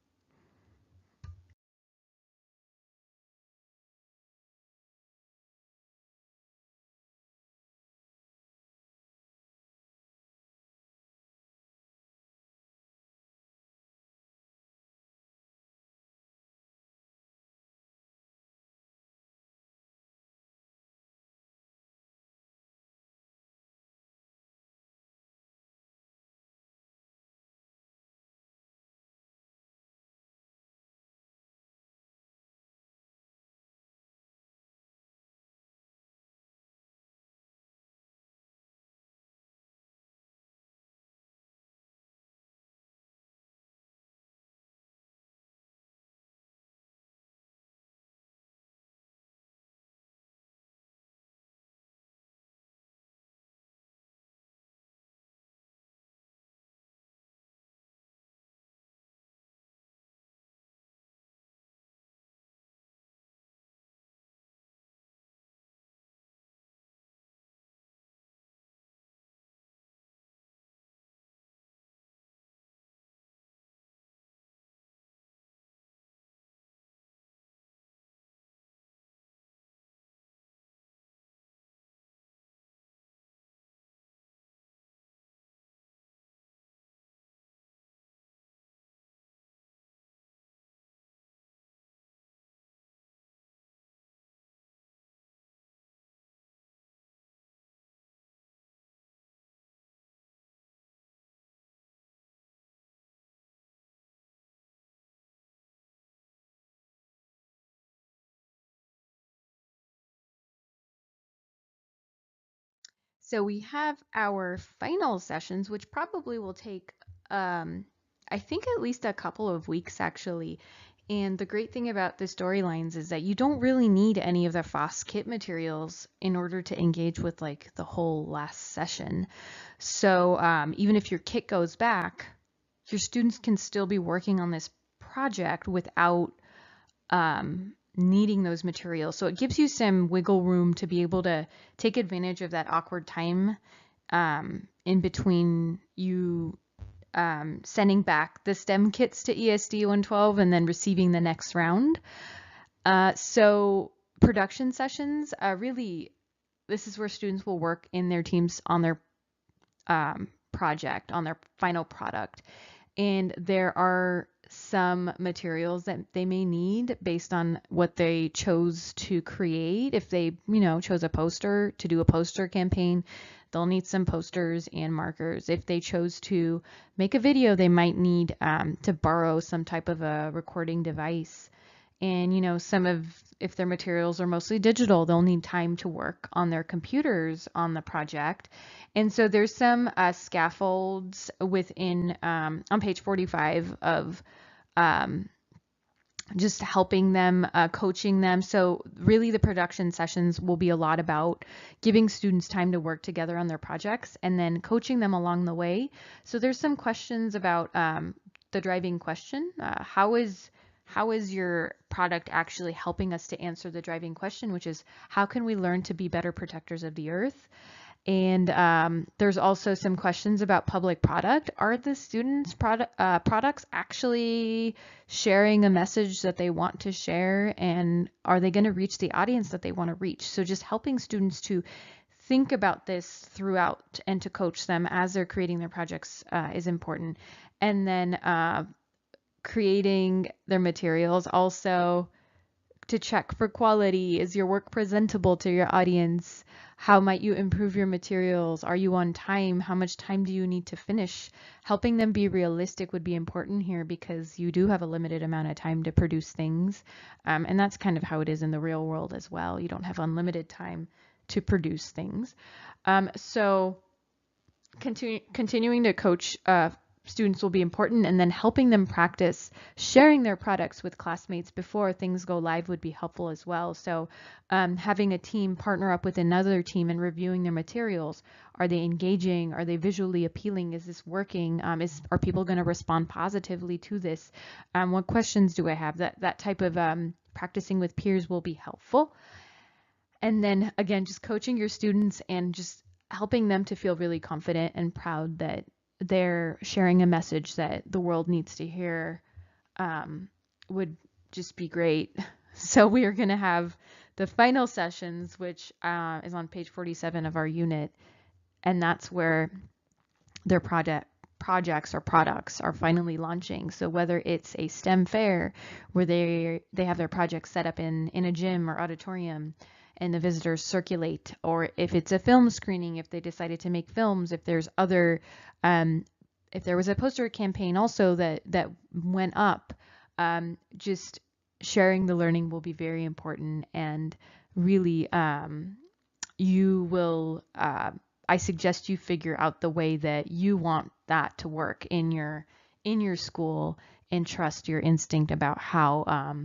So we have our final sessions, which probably will take, I think, at least a couple of weeks actually. And the great thing about the storylines is that you don't really need any of the FOSS kit materials in order to engage with like the whole last session. So even if your kit goes back, your students can still be working on this project without needing those materials. So it gives you some wiggle room to be able to take advantage of that awkward time in between you sending back the STEM kits to ESD 112 and then receiving the next round. So production sessions, really, this is where students will work in their teams on their project, on their final product. And there are some materials that they may need based on what they chose to create. If they, you know, chose a poster to do a poster campaign, they'll need some posters and markers. If they chose to make a video, they might need to borrow some type of a recording device And, if their materials are mostly digital, they'll need time to work on their computers on the project. And so there's some scaffolds within, on page 45 of just helping them, coaching them. So really the production sessions will be a lot about giving students time to work together on their projects and then coaching them along the way. So there's some questions about the driving question. How is your product actually helping us to answer the driving question, which is how can we learn to be better protectors of the earth? And there's also some questions about public product. Are the students' products actually sharing a message that they want to share? And are they going to reach the audience that they want to reach? So just helping students to think about this throughout and to coach them as they're creating their projects is important. And then creating their materials also to check for quality. Is your work presentable to your audience? How might you improve your materials? Are you on time? How much time do you need to finish? Helping them be realistic would be important here because you do have a limited amount of time to produce things. And that's kind of how it is in the real world as well. You don't have unlimited time to produce things. So continuing to coach students will be important, and then helping them practice sharing their products with classmates before things go live would be helpful as well. So having a team partner up with another team and reviewing their materials. Are they engaging? Are they visually appealing? Is this working? Are people going to respond positively to this? What questions do I have? That type of practicing with peers will be helpful. And then again, just coaching your students and just helping them to feel really confident and proud that they're sharing a message that the world needs to hear would just be great. So we are going to have the final sessions, which is on page 47 of our unit, and that's where their projects or products are finally launching. So whether it's a STEM fair where they have their projects set up in a gym or auditorium, and the visitors circulate, or if it's a film screening, if they decided to make films, if there's other, if there was a poster campaign also that went up, just sharing the learning will be very important. And really, you will, I suggest you figure out the way that you want that to work in your school, and trust your instinct about how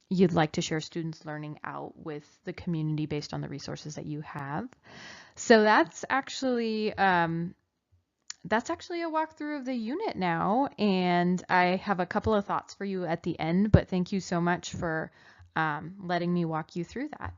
you'd like to share students' learning out with the community based on the resources that you have. So that's actually a walkthrough of the unit now, and I have a couple of thoughts for you at the end, but thank you so much for letting me walk you through that.